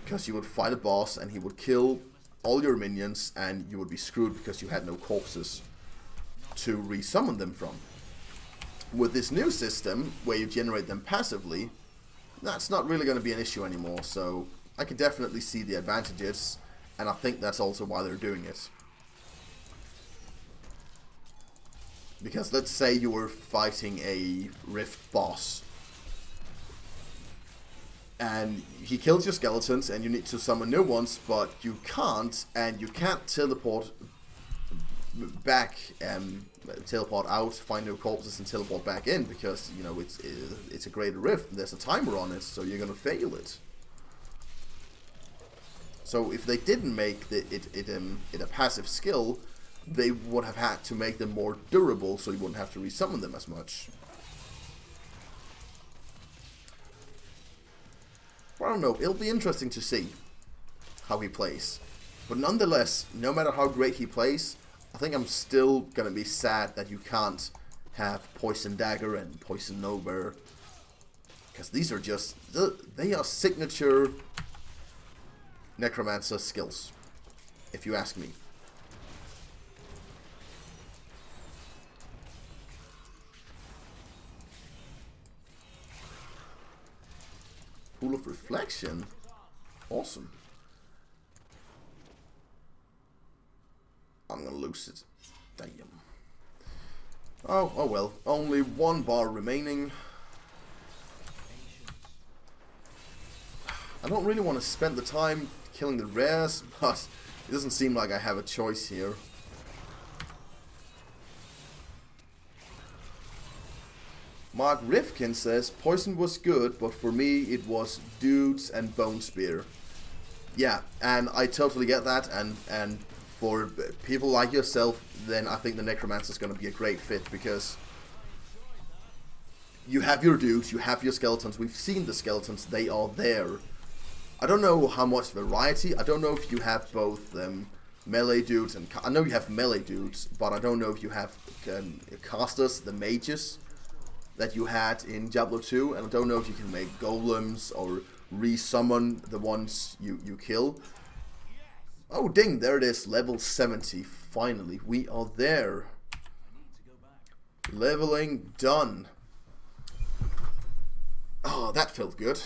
Because you would fight a boss and he would kill all your minions and you would be screwed because you had no corpses to resummon them from. With this new system, where you generate them passively, that's not really going to be an issue anymore. So I can definitely see the advantages, and I think that's also why they're doing it. Because let's say you were fighting a Rift boss, and he kills your skeletons, and you need to summon new ones, but you can't, and you can't teleport back, teleport out, find new corpses, and teleport back in, because, you know, it's a greater Rift, and there's a timer on it, so you're gonna fail it. So if they didn't make it a passive skill, they would have had to make them more durable, so you wouldn't have to resummon them as much. I don't know, it'll be interesting to see how he plays. But nonetheless, no matter how great he plays, I think I'm still gonna be sad that you can't have Poison Dagger and Poison Nova. Because these are just, they are signature Necromancer skills, if you ask me. Pool of Reflection? Awesome. I'm gonna lose it. Damn. Oh well. Only one bar remaining. I don't really want to spend the time killing the rares, but it doesn't seem like I have a choice here. Mark Rifkin says, Poison was good, but for me it was Dudes and Bone Spear. Yeah, and I totally get that, and for people like yourself, then I think the Necromancer is going to be a great fit, because you have your Dudes, you have your Skeletons, we've seen the Skeletons, they are there. I don't know how much variety, I don't know if you have both melee dudes, and I know you have melee dudes, but I don't know if you have casters, the mages, that you had in Diablo 2, and I don't know if you can make golems or resummon the ones you kill. Oh ding, there it is, level 70, finally, we are there. Leveling done. Oh, that felt good.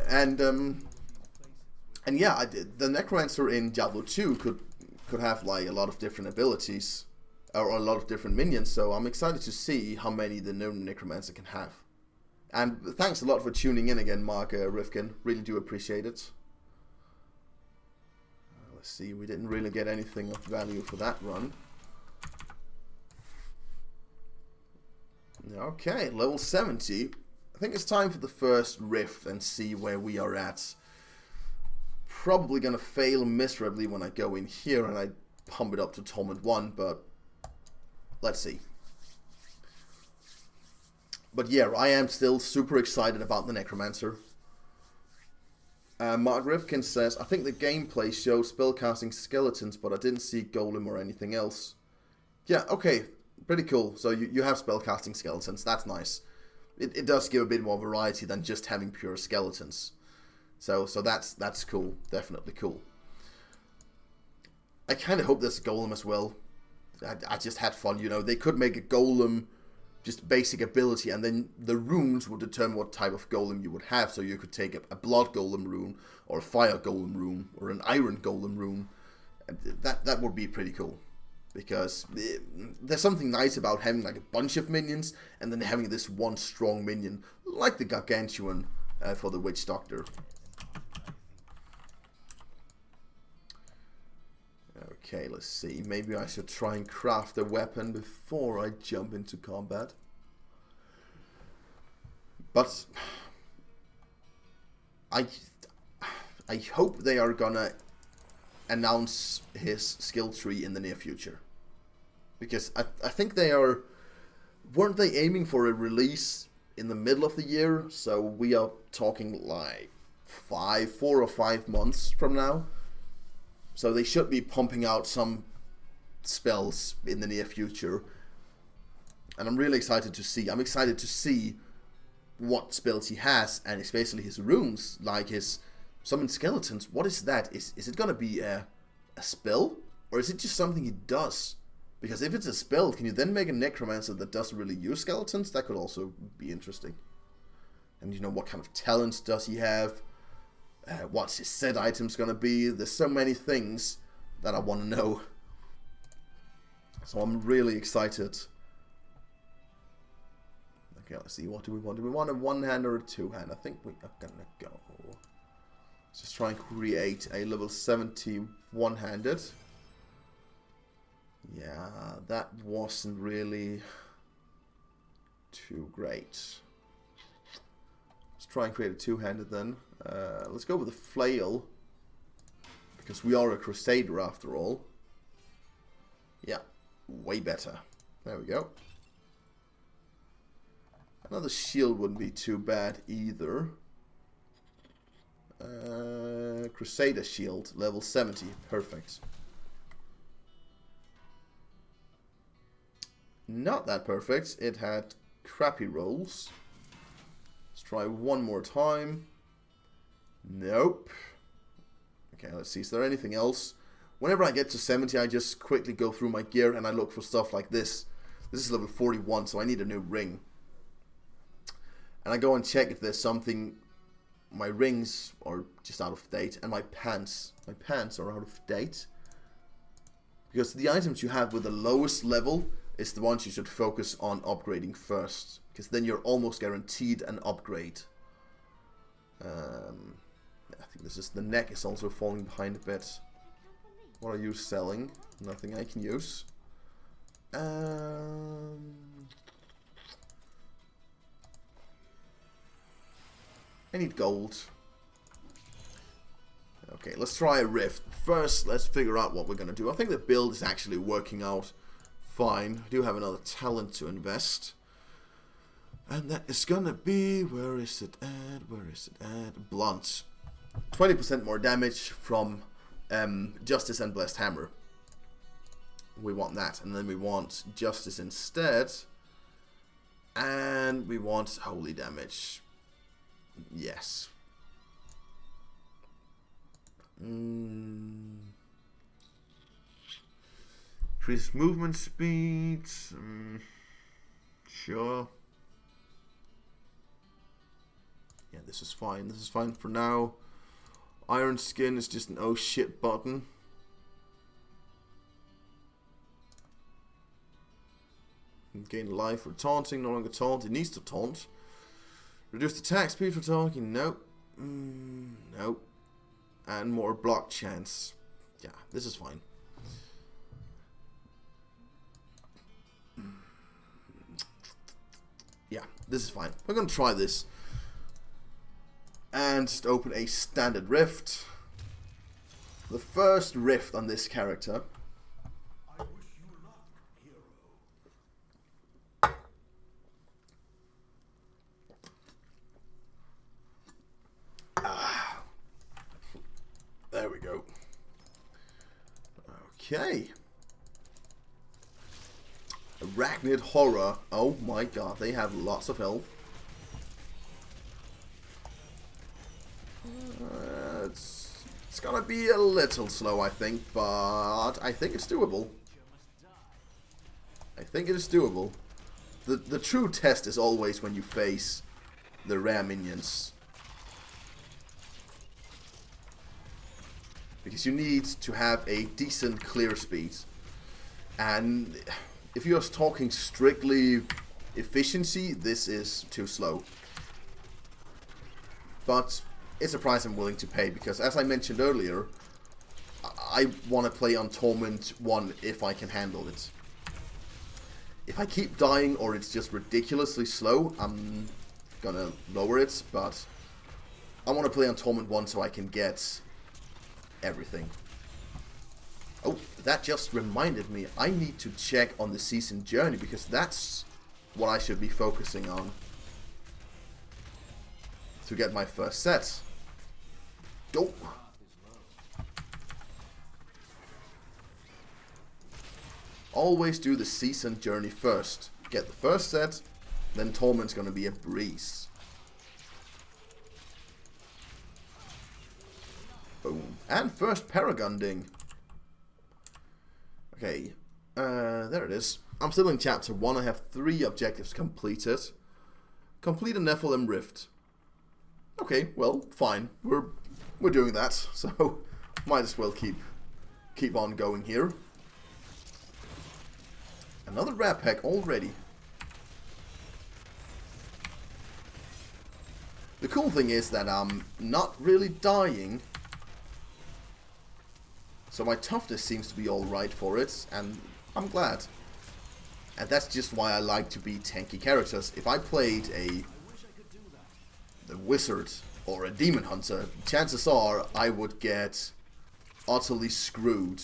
And yeah, the Necromancer in Diablo 2 could have like a lot of different abilities, or a lot of different minions, so I'm excited to see how many the new Necromancer can have. And thanks a lot for tuning in again, Mark Rifkin. Really do appreciate it. Let's see, we didn't really get anything of value for that run. Okay, level 70. I think it's time for the first rift and see where we are at. Probably gonna fail miserably when I go in here and I pump it up to Torment 1, but let's see. But yeah, I am still super excited about the Necromancer. Mark Rifkin says, I think the gameplay shows spellcasting skeletons, but I didn't see Golem or anything else. Yeah, okay, pretty cool. So you have spellcasting skeletons, that's nice. It does give a bit more variety than just having pure skeletons. So that's cool, definitely cool. I kind of hope there's a Golem as well. I just had fun, you know, they could make a Golem just basic ability, and then the runes would determine what type of Golem you would have, so you could take a Blood Golem rune, or a Fire Golem rune, or an Iron Golem rune. That would be pretty cool, because there's something nice about having like a bunch of minions, and then having this one strong minion, like the Gargantuan, for the Witch Doctor. Okay, let's see. Maybe I should try and craft a weapon before I jump into combat. But I hope they are gonna announce his skill tree in the near future. Because I think they are... Weren't they aiming for a release in the middle of the year? So we are talking like 4 or 5 months from now. So they should be pumping out some spells in the near future. And I'm really excited to see. I'm excited to see what spells he has, and especially his runes, like his summon skeletons. What is that? Is it gonna be a spell? Or is it just something he does? Because if it's a spell, can you then make a necromancer that doesn't really use skeletons? That could also be interesting. And you know, what kind of talents does he have? What's his set items gonna be? There's so many things that I want to know. So I'm really excited. Okay, let's see. What do we want? Do we want a one-hand or a two-hand? I think we are gonna go. Let's just try and create a level 70 one-handed. Yeah, that wasn't really too great. Let's try and create a two-handed then. Let's go with a flail, because we are a Crusader after all. Yeah, way better. There we go. Another shield wouldn't be too bad either. Crusader shield, level 70, perfect. Not that perfect, it had crappy rolls. Let's try one more time. Nope. Okay, let's see, is there anything else? Whenever I get to 70, I just quickly go through my gear and I look for stuff like this. This is level 41, so I need a new ring. And I go and check if there's something. My rings are just out of date, and my pants are out of date. Because the items you have with the lowest level is the ones you should focus on upgrading first, because then you're almost guaranteed an upgrade. I think this is, the neck is also falling behind a bit. What are you selling? Nothing I can use. I need gold. Okay, let's try a rift. First, let's figure out what we're going to do. I think the build is actually working out fine. I do have another talent to invest. And that is going to be... Where is it at? Where is it at? Blunt. 20% more damage from Justice and Blessed Hammer. We want that. And then we want Justice instead. And we want Holy Damage. Yes. Increase movement speed. Sure. Yeah, this is fine. This is fine for now. Iron Skin is just an oh shit button. Gain life for taunting. No longer taunt. It needs to taunt. Reduced attack speed for taunting. Nope. Nope. And more block chance. Yeah, this is fine. Yeah, this is fine. We're gonna try this. And just open a standard rift. The first rift on this character. I wish you luck, hero. There we go. Okay. Arachnid Horror. Oh my god, they have lots of health. It's gonna be a little slow, I think, but I think it's doable. I think it is doable. The true test is always when you face the rare minions. Because you need to have a decent clear speed. And if you're talking strictly efficiency, this is too slow. but it's a price I'm willing to pay because, as I mentioned earlier, I want to play on Torment 1 if I can handle it. If I keep dying or it's just ridiculously slow, I'm gonna lower it, but I want to play on Torment 1 so I can get everything. Oh, that just reminded me, I need to check on the season journey because that's what I should be focusing on to get my first set. Go! Always do the season journey first. Get the first set, then Torment's gonna be a breeze. Boom. And first Paragon ding. Okay, there it is. I'm still in chapter 1. I have 3 objectives completed. Complete a Nephilim Rift. Okay, well, fine. We're doing that, so might as well keep on going here. Another rare pack already. The cool thing is that I'm not really dying, so my toughness seems to be alright for it, and I'm glad. And that's just why I like to be tanky characters. If I played the wizard or a demon hunter, chances are I would get utterly screwed.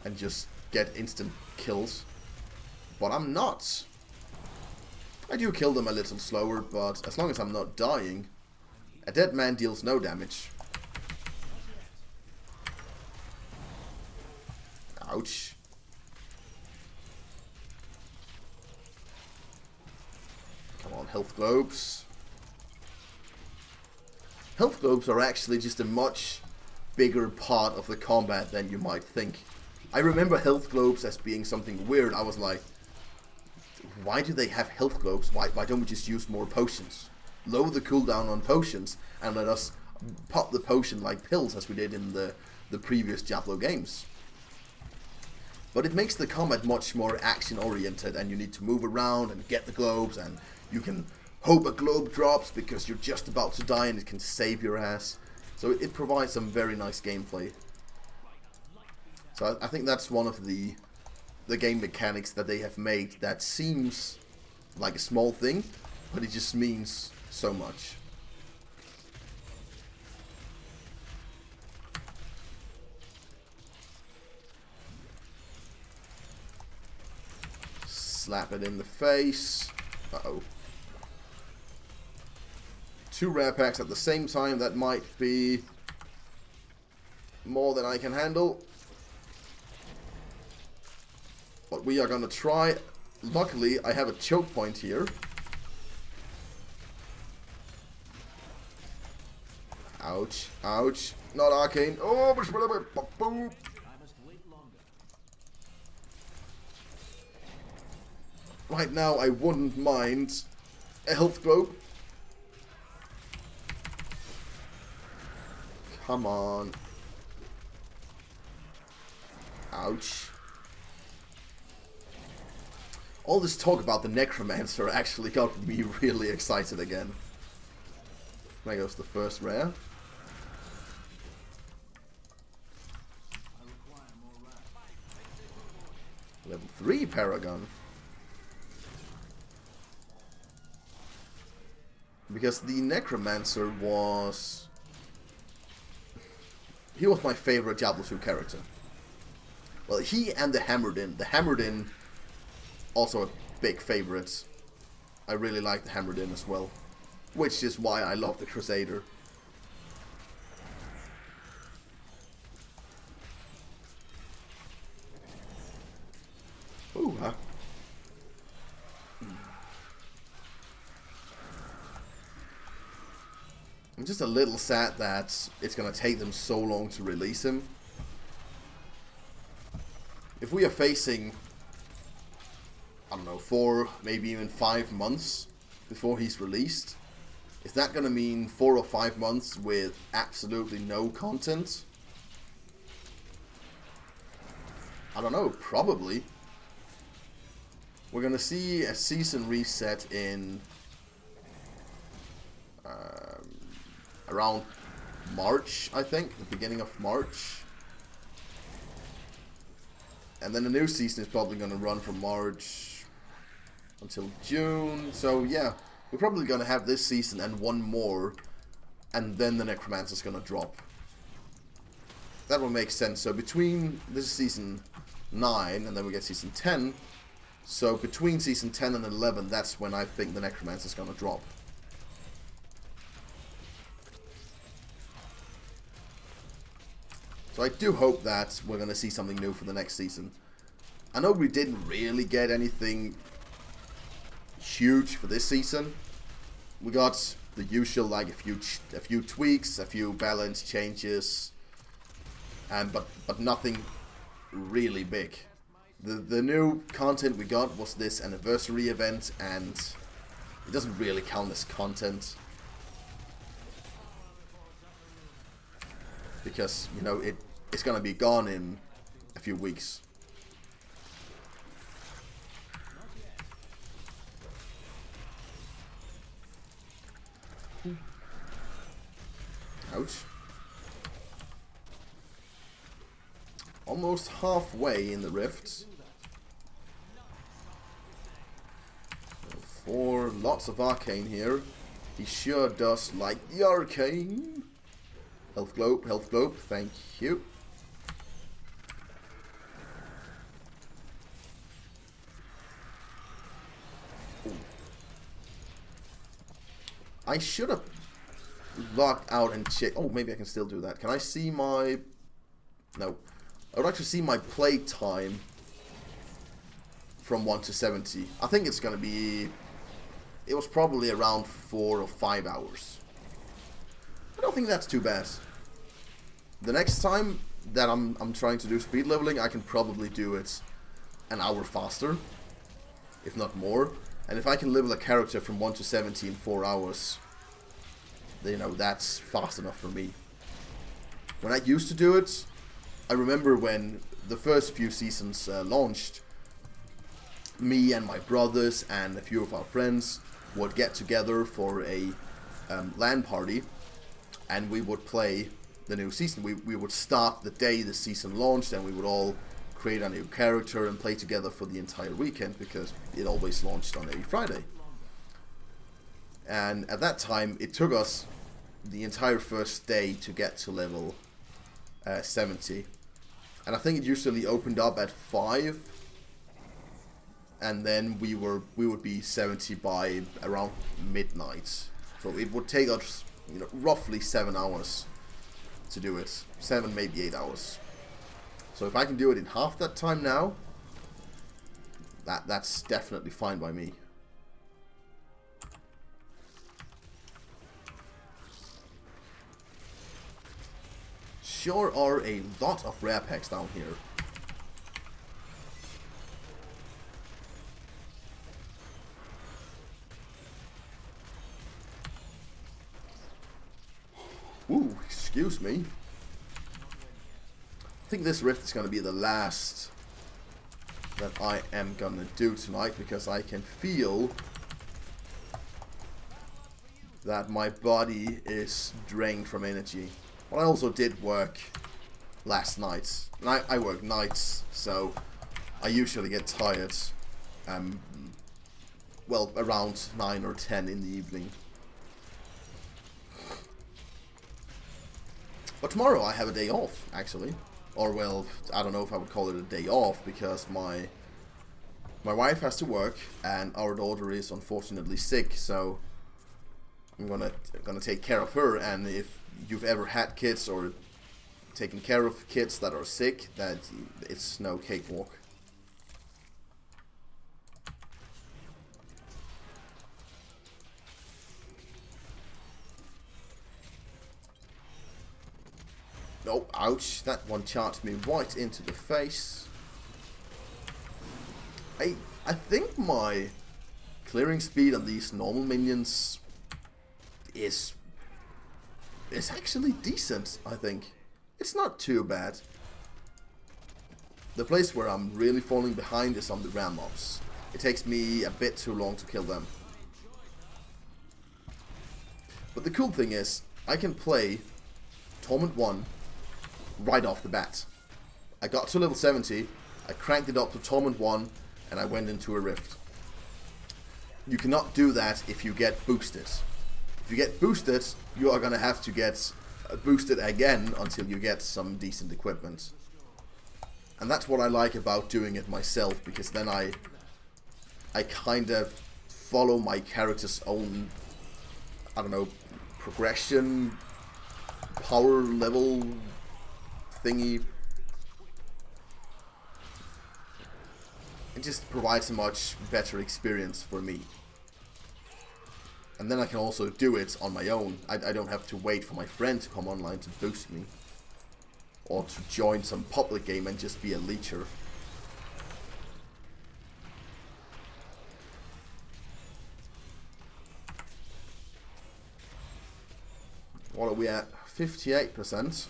And just get instant kills. But I'm not. I do kill them a little slower, but as long as I'm not dying, a dead man deals no damage. Ouch. Come on, health globes. Health globes are actually just a much bigger part of the combat than you might think. I remember health globes as being something weird. I was like, why do they have health globes? Why don't we just use more potions? Lower the cooldown on potions and let us pop the potion like pills as we did in the previous Diablo games. But it makes the combat much more action oriented, and you need to move around and get the globes, and you can hope a globe drops because you're just about to die and it can save your ass. So it provides some very nice gameplay. So I think that's one of the game mechanics that they have made that seems like a small thing, but it just means so much. Slap it in the face. Uh-oh. 2 rare packs at the same time, that might be more than I can handle. But we are gonna try. Luckily, I have a choke point here. Ouch, ouch. Not arcane. Oh, boom. Right now, I wouldn't mind a health globe. Come on. Ouch. All this talk about the Necromancer actually got me really excited again. There goes the first rare. Level 3 Paragon. Because the Necromancer was... he was my favorite Diablo 2 character. Well, he and the Hammered-In. The Hammered-In, also a big favorite. I really like the Hammered-In as well. Which is why I love the Crusader. Ooh, huh? I'm just a little sad that it's gonna take them so long to release him. If we are facing, I don't know, 4, maybe even 5 months before he's released, is that gonna mean 4 or 5 months with absolutely no content? I don't know, probably. we're gonna see a season reset in around March, I think, the beginning of March. And then the new season is probably gonna run from March until June. So yeah, we're probably gonna have this season and one more, and then the Necromancer's gonna drop. That will make sense. So between this is season 9 and then we get season 10. So between season 10 and 11, that's when I think the Necromancer's gonna drop. So I do hope that we're gonna see something new for the next season. I know we didn't really get anything huge for this season. We got the usual, like a few tweaks, a few balance changes, and but nothing really big. The new content we got was this anniversary event, and it doesn't really count as content because, you know, it's gonna be gone in a few weeks. Ouch. Almost halfway in the rift. 4, lots of arcane here. He sure does like the arcane. Health globe, thank you. Ooh. I should have logged out and checked. Oh, maybe I can still do that. Can I see my... No. I would like to see my play time from 1 to 70. I think it's going to be... It was probably around 4 or 5 hours. I don't think that's too bad. The next time that I'm trying to do speed leveling, I can probably do it an hour faster, if not more. And if I can level a character from 1 to 70 in 4 hours, then, you know, that's fast enough for me. When I used to do it, I remember when the first few seasons launched, me and my brothers and a few of our friends would get together for a LAN party, and we would play the new season. We would start the day the season launched, and we would all create a new character and play together for the entire weekend, because it always launched on a Friday. And at that time, it took us the entire first day to get to level 70. And I think it usually opened up at 5, and then we would be 70 by around midnight. So it would take us, you know, roughly 7 hours to do it. 7, maybe 8 hours. So if I can do it in half that time now, that's definitely fine by me. Sure are a lot of rare packs down here. Ooh, excuse me. I think this rift is going to be the last that I am going to do tonight, because I can feel that my body is drained from energy. But I also did work last night. And I work nights, so I usually get tired, well, around 9 or 10 in the evening. But tomorrow I have a day off, actually. Or, well, I don't know if I would call it a day off, because my wife has to work, and our daughter is unfortunately sick, so I'm gonna take care of her. And if you've ever had kids or taken care of kids that are sick, that it's no cakewalk. Oh, ouch, that one charged me right into the face. I think my clearing speed on these normal minions is actually decent, I think. It's not too bad. The place where I'm really falling behind is on the ram mobs. it takes me a bit too long to kill them. But the cool thing is, I can play Torment 1 right off the bat. I got to level 70, I cranked it up to Torment 1, and I went into a Rift. You cannot do that if you get boosted. If you get boosted, you are gonna have to get boosted again until you get some decent equipment. And that's what I like about doing it myself, because then I kind of follow my character's own, I don't know, progression, power level thingy. It just provides a much better experience for me. And then I can also do it on my own. I don't have to wait for my friend to come online to boost me. Or to join some public game and just be a leecher. What are we at? 58%.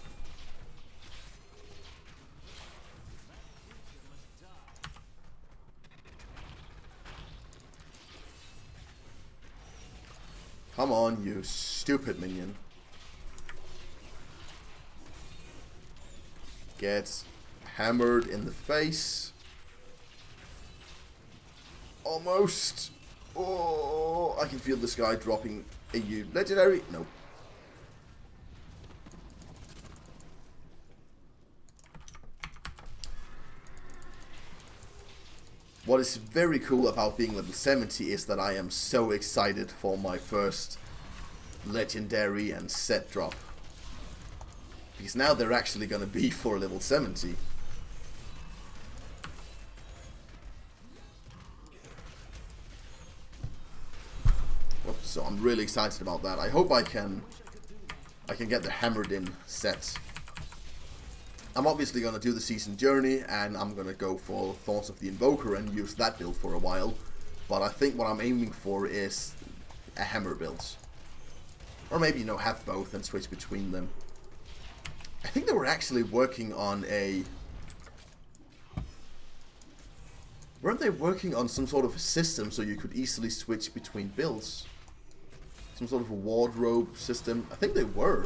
Come on, you stupid minion. Get hammered in the face. Almost. Oh, I can feel this guy dropping a legendary. Nope. What is very cool about being level 70 is that I am so excited for my first legendary and set drop. Because now they're actually going to be for level 70. Oops, so I'm really excited about that. I hope I can get the hammered in set. I'm obviously going to do the season journey, and I'm going to go for Thoughts of the Invoker and use that build for a while. But I think what I'm aiming for is a hammer build. Or maybe, you know, have both and switch between them. I think they were actually working on a... Weren't they working on some sort of a system so you could easily switch between builds? Some sort of a wardrobe system? I think they were.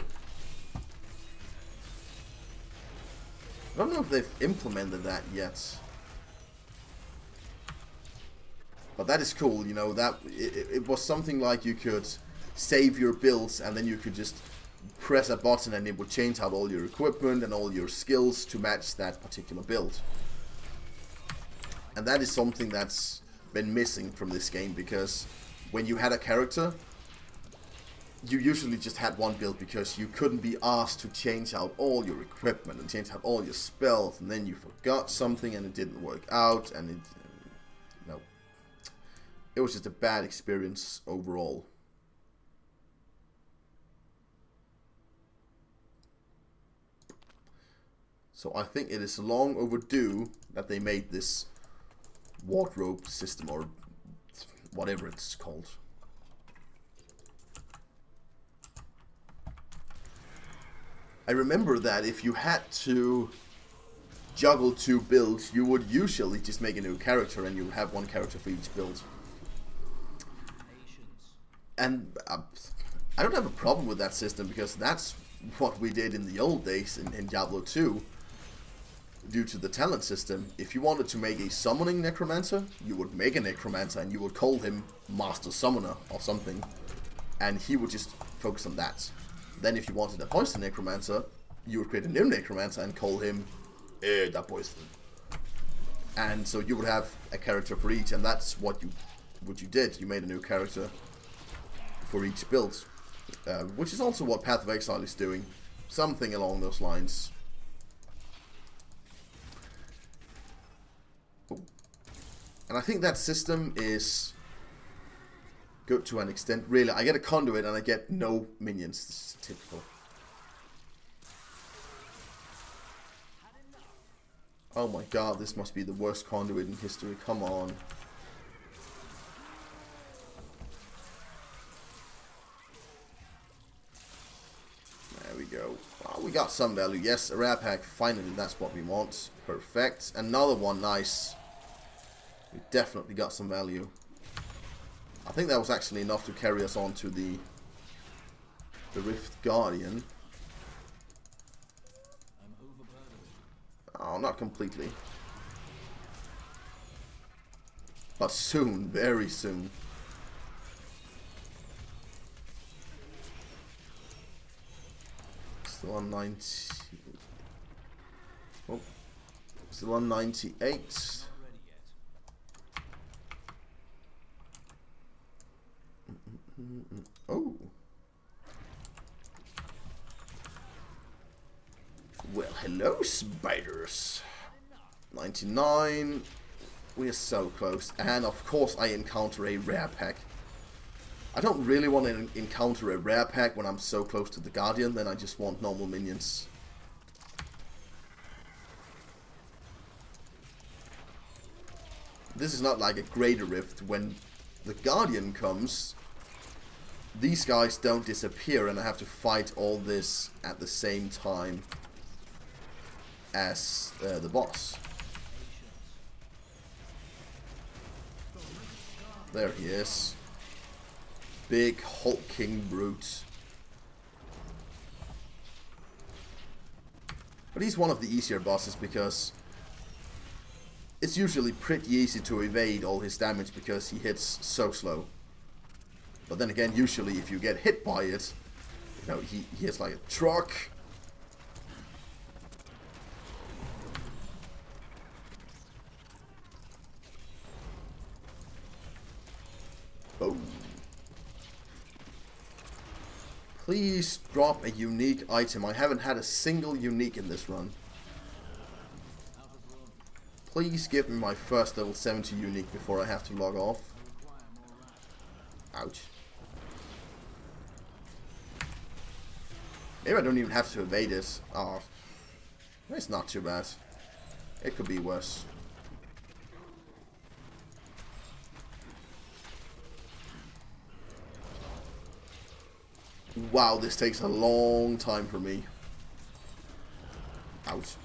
I don't know if they've implemented that yet. But that is cool, you know, that it was something like you could save your builds and then you could just press a button and it would change out all your equipment and all your skills to match that particular build. And that is something that's been missing from this game, because when you had a character, you usually just had one build because you couldn't be asked to change out all your equipment and change out all your spells, and then you forgot something and it didn't work out, and it was just a bad experience overall. So I think it is long overdue that they made this wardrobe system, or whatever it's called. I remember that if you had to juggle two builds, you would usually just make a new character and you would have one character for each build. And I don't have a problem with that system, because that's what we did in the old days in Diablo 2. Due to the talent system, if you wanted to make a summoning necromancer, you would make a necromancer and you would call him Master Summoner or something, and he would just focus on that. Then if you wanted a poison necromancer, you would create a new necromancer and call him that poison. And so you would have a character for each, and that's what you did. You made a new character for each build, which is also what Path of Exile is doing, something along those lines. And I think that system is good to an extent. Really, I get a conduit and I get no minions. This is typical. Oh my god, this must be the worst conduit in history. Come on. There we go. Oh, we got some value. Yes, a rare pack. Finally, that's what we want. Perfect. Another one. Nice. We definitely got some value. I think that was actually enough to carry us on to the Rift Guardian. Oh, not completely. But soon, very soon. Still on 90. Oh, still on 98. Oh. Well, hello, spiders. 99. We are so close. And of course I encounter a rare pack. I don't really want to encounter a rare pack when I'm so close to the Guardian. Then I just want normal minions. This is not like a greater rift. When the Guardian comes, these guys don't disappear and I have to fight all this at the same time as the boss. There he is. Big hulking brute. But he's one of the easier bosses because it's usually pretty easy to evade all his damage because he hits so slow. But then again, usually if you get hit by it, you know, he hits like a truck. Boom. Please drop a unique item. I haven't had a single unique in this run. Please give me my first level 70 unique before I have to log off. Ouch. Maybe I don't even have to evade it. Oh, it's not too bad. It could be worse. Wow, this takes a long time for me. Ouch.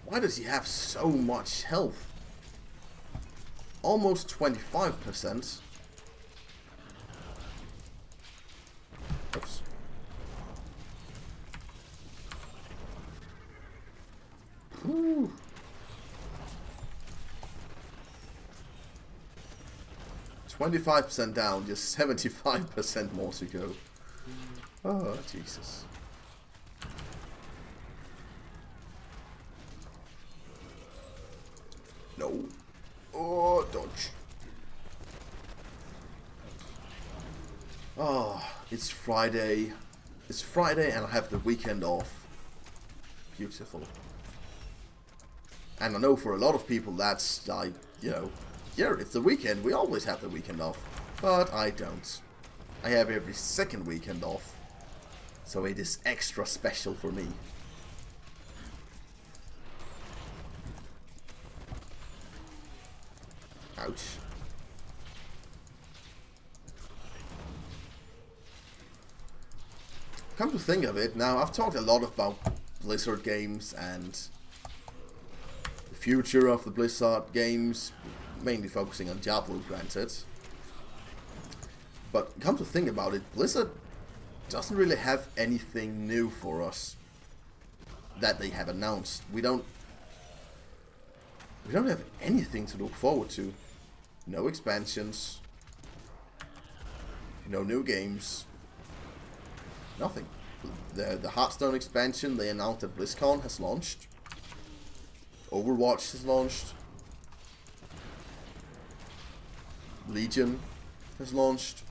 Why does he have so much health? Almost 25%. Oops. Whew. 25% down, just 75% more to go. Oh, Jesus. No. Oh, dodge. Oh, it's Friday. It's Friday and I have the weekend off. Beautiful. And I know for a lot of people that's like, you know, yeah, it's the weekend. We always have the weekend off. But I don't. I have every second weekend off. So it is extra special for me. Ouch. Come to think of it, now I've talked a lot about Blizzard games and the future of the Blizzard games, mainly focusing on Diablo, granted. But come to think about it, Blizzard doesn't really have anything new for us that they have announced. We don't have anything to look forward to. No expansions, no new games, nothing. The Hearthstone expansion they announced at BlizzCon has launched. Overwatch has launched. Legion has launched.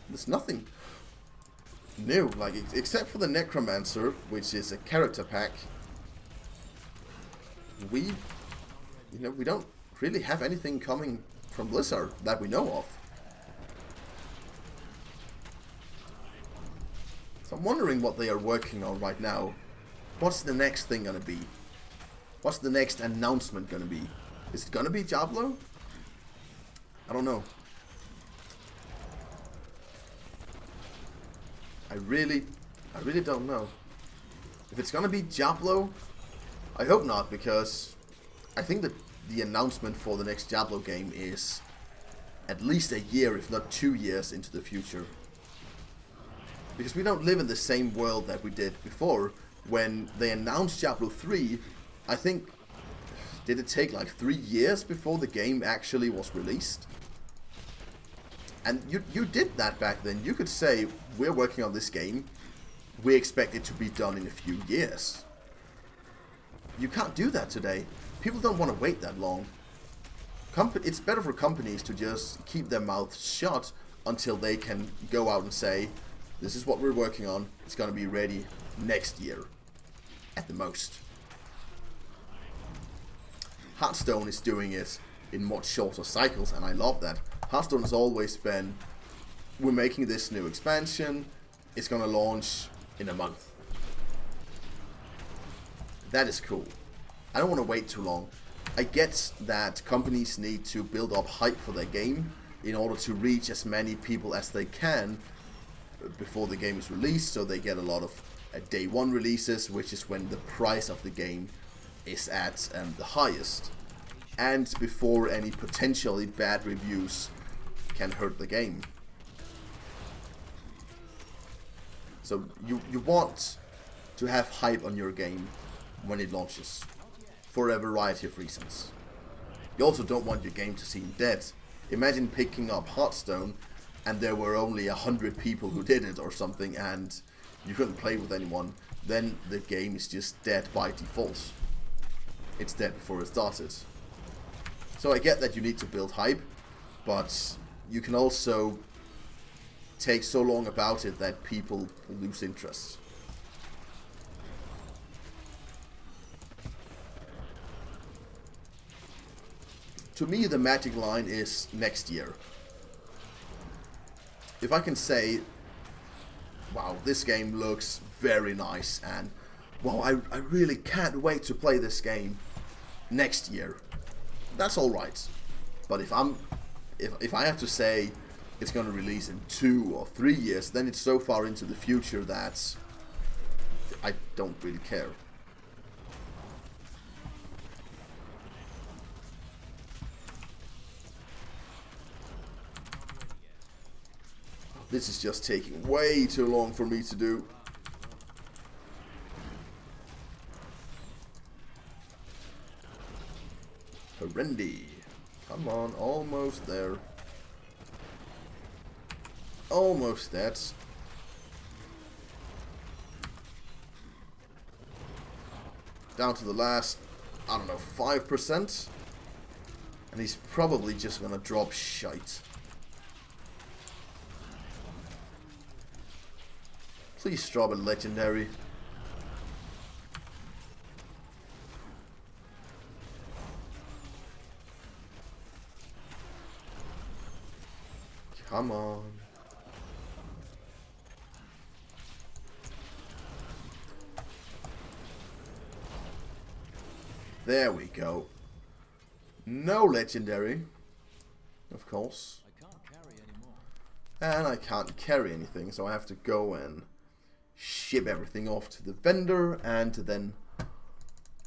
There's nothing new, like except for the Necromancer, which is a character pack. We don't really have anything coming from Blizzard that we know of. So I'm wondering what they are working on right now. What's the next thing gonna be? What's the next announcement gonna be? Is it gonna be Diablo? I don't know. I really don't know. If it's gonna be Diablo, I hope not, because I think that the announcement for the next Diablo game is at least a year, if not 2 years into the future. Because we don't live in the same world that we did before. When they announced Diablo 3, I think, did it take like 3 years before the game actually was released? And you did that back then. You could say, we're working on this game, we expect it to be done in a few years. You can't do that today. People don't want to wait that long. It's better for companies to just keep their mouths shut until they can go out and say, this is what we're working on, it's going to be ready next year, at the most. Hearthstone is doing it in much shorter cycles, and I love that. Hearthstone has always been, we're making this new expansion, it's going to launch in a month. That is cool. I don't want to wait too long. I get that companies need to build up hype for their game in order to reach as many people as they can before the game is released, so they get a lot of day one releases, which is when the price of the game is at the highest, and before any potentially bad reviews can hurt the game. So you want to have hype on your game when it launches, for a variety of reasons. You also don't want your game to seem dead. Imagine picking up Hearthstone and there were only 100 people who did it or something, and you couldn't play with anyone. Then the game is just dead by default. It's dead before it started. So I get that you need to build hype, but you can also take so long about it that people lose interest. To me, the magic line is next year. If I can say, wow, this game looks very nice, and wow, I really can't wait to play this game next year, that's alright. But if I have to say it's going to release in 2 or 3 years, then it's so far into the future that I don't really care. This is just taking way too long for me to do. Horrendi. Come on, almost there. Almost dead. Down to the last, I don't know, 5%. And he's probably just gonna drop shite. Please drop a legendary. Come on. There we go. No legendary, of course. And I can't carry anything, so I have to go and ship everything off to the vendor and then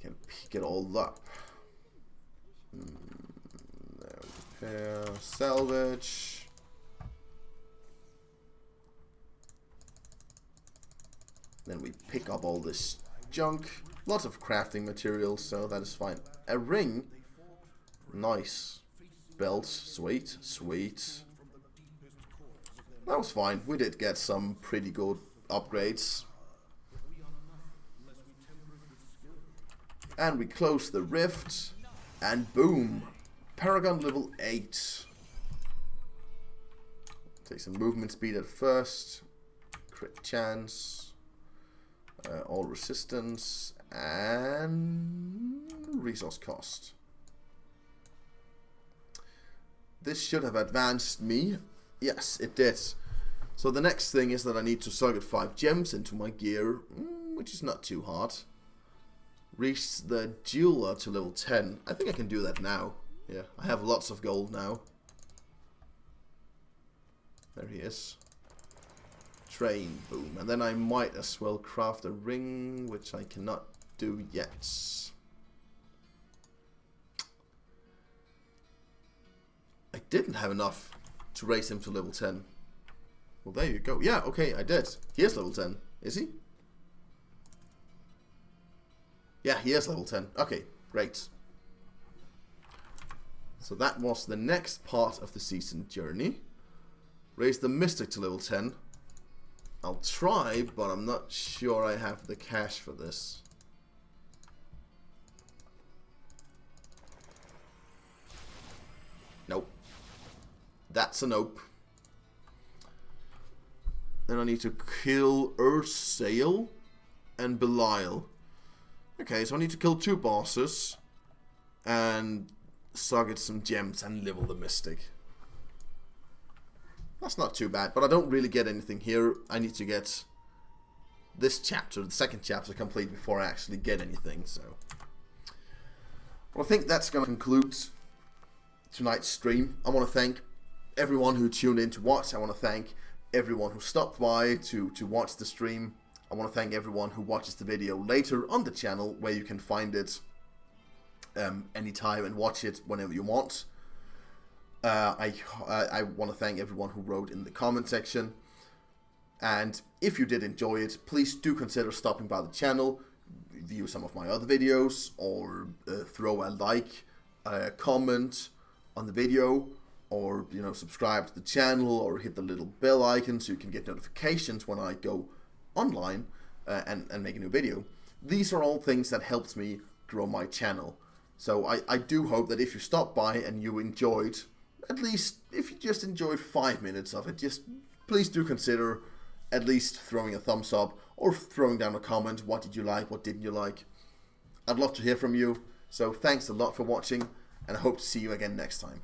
can pick it all up. Repair, salvage. Then we pick up all this junk. Lots of crafting materials, so that is fine. A ring. Nice. Belt. Sweet. Sweet. That was fine. We did get some pretty good upgrades. And we close the rift. And boom. Paragon level 8. Take some movement speed at first. Crit chance. All resistance. And resource cost. This should have advanced me. Yes, it did. So the next thing is that I need to circuit 5 gems into my gear, which is not too hard. Reach the jeweler to level 10. I think I can do that now. Yeah, I have lots of gold now. There he is. Train, boom. And then I might as well craft a ring, which I cannot do yet. I didn't have enough to raise him to level 10. Well, there you go. Yeah, okay, I did. He is level 10. Is he? Yeah, he is level 10. Okay, great. So that was the next part of the season journey. Raise the Mystic to level 10. I'll try, but I'm not sure I have the cash for this. Nope. That's a nope. Then I need to kill Ursail and Belial. Okay, so I need to kill 2 bosses and get some gems and level the Mystic. That's not too bad, but I don't really get anything here. I need to get this chapter, the second chapter, complete before I actually get anything, so. Well, I think that's going to conclude tonight's stream. I want to thank everyone who tuned in to watch. I want to thank everyone who stopped by to watch the stream. I want to thank everyone who watches the video later on the channel, where you can find it anytime and watch it whenever you want. I want to thank everyone who wrote in the comment section. And if you did enjoy it, please do consider stopping by the channel, view some of my other videos, or throw a like, a comment on the video, or subscribe to the channel, or hit the little bell icon so you can get notifications when I go online and make a new video. These are all things that helps me grow my channel. So I do hope that if you stopped by and you enjoyed, at least if you just enjoyed 5 minutes of it, just please do consider at least throwing a thumbs up or throwing down a comment. What did you like? What didn't you like? I'd love to hear from you. So thanks a lot for watching, and I hope to see you again next time.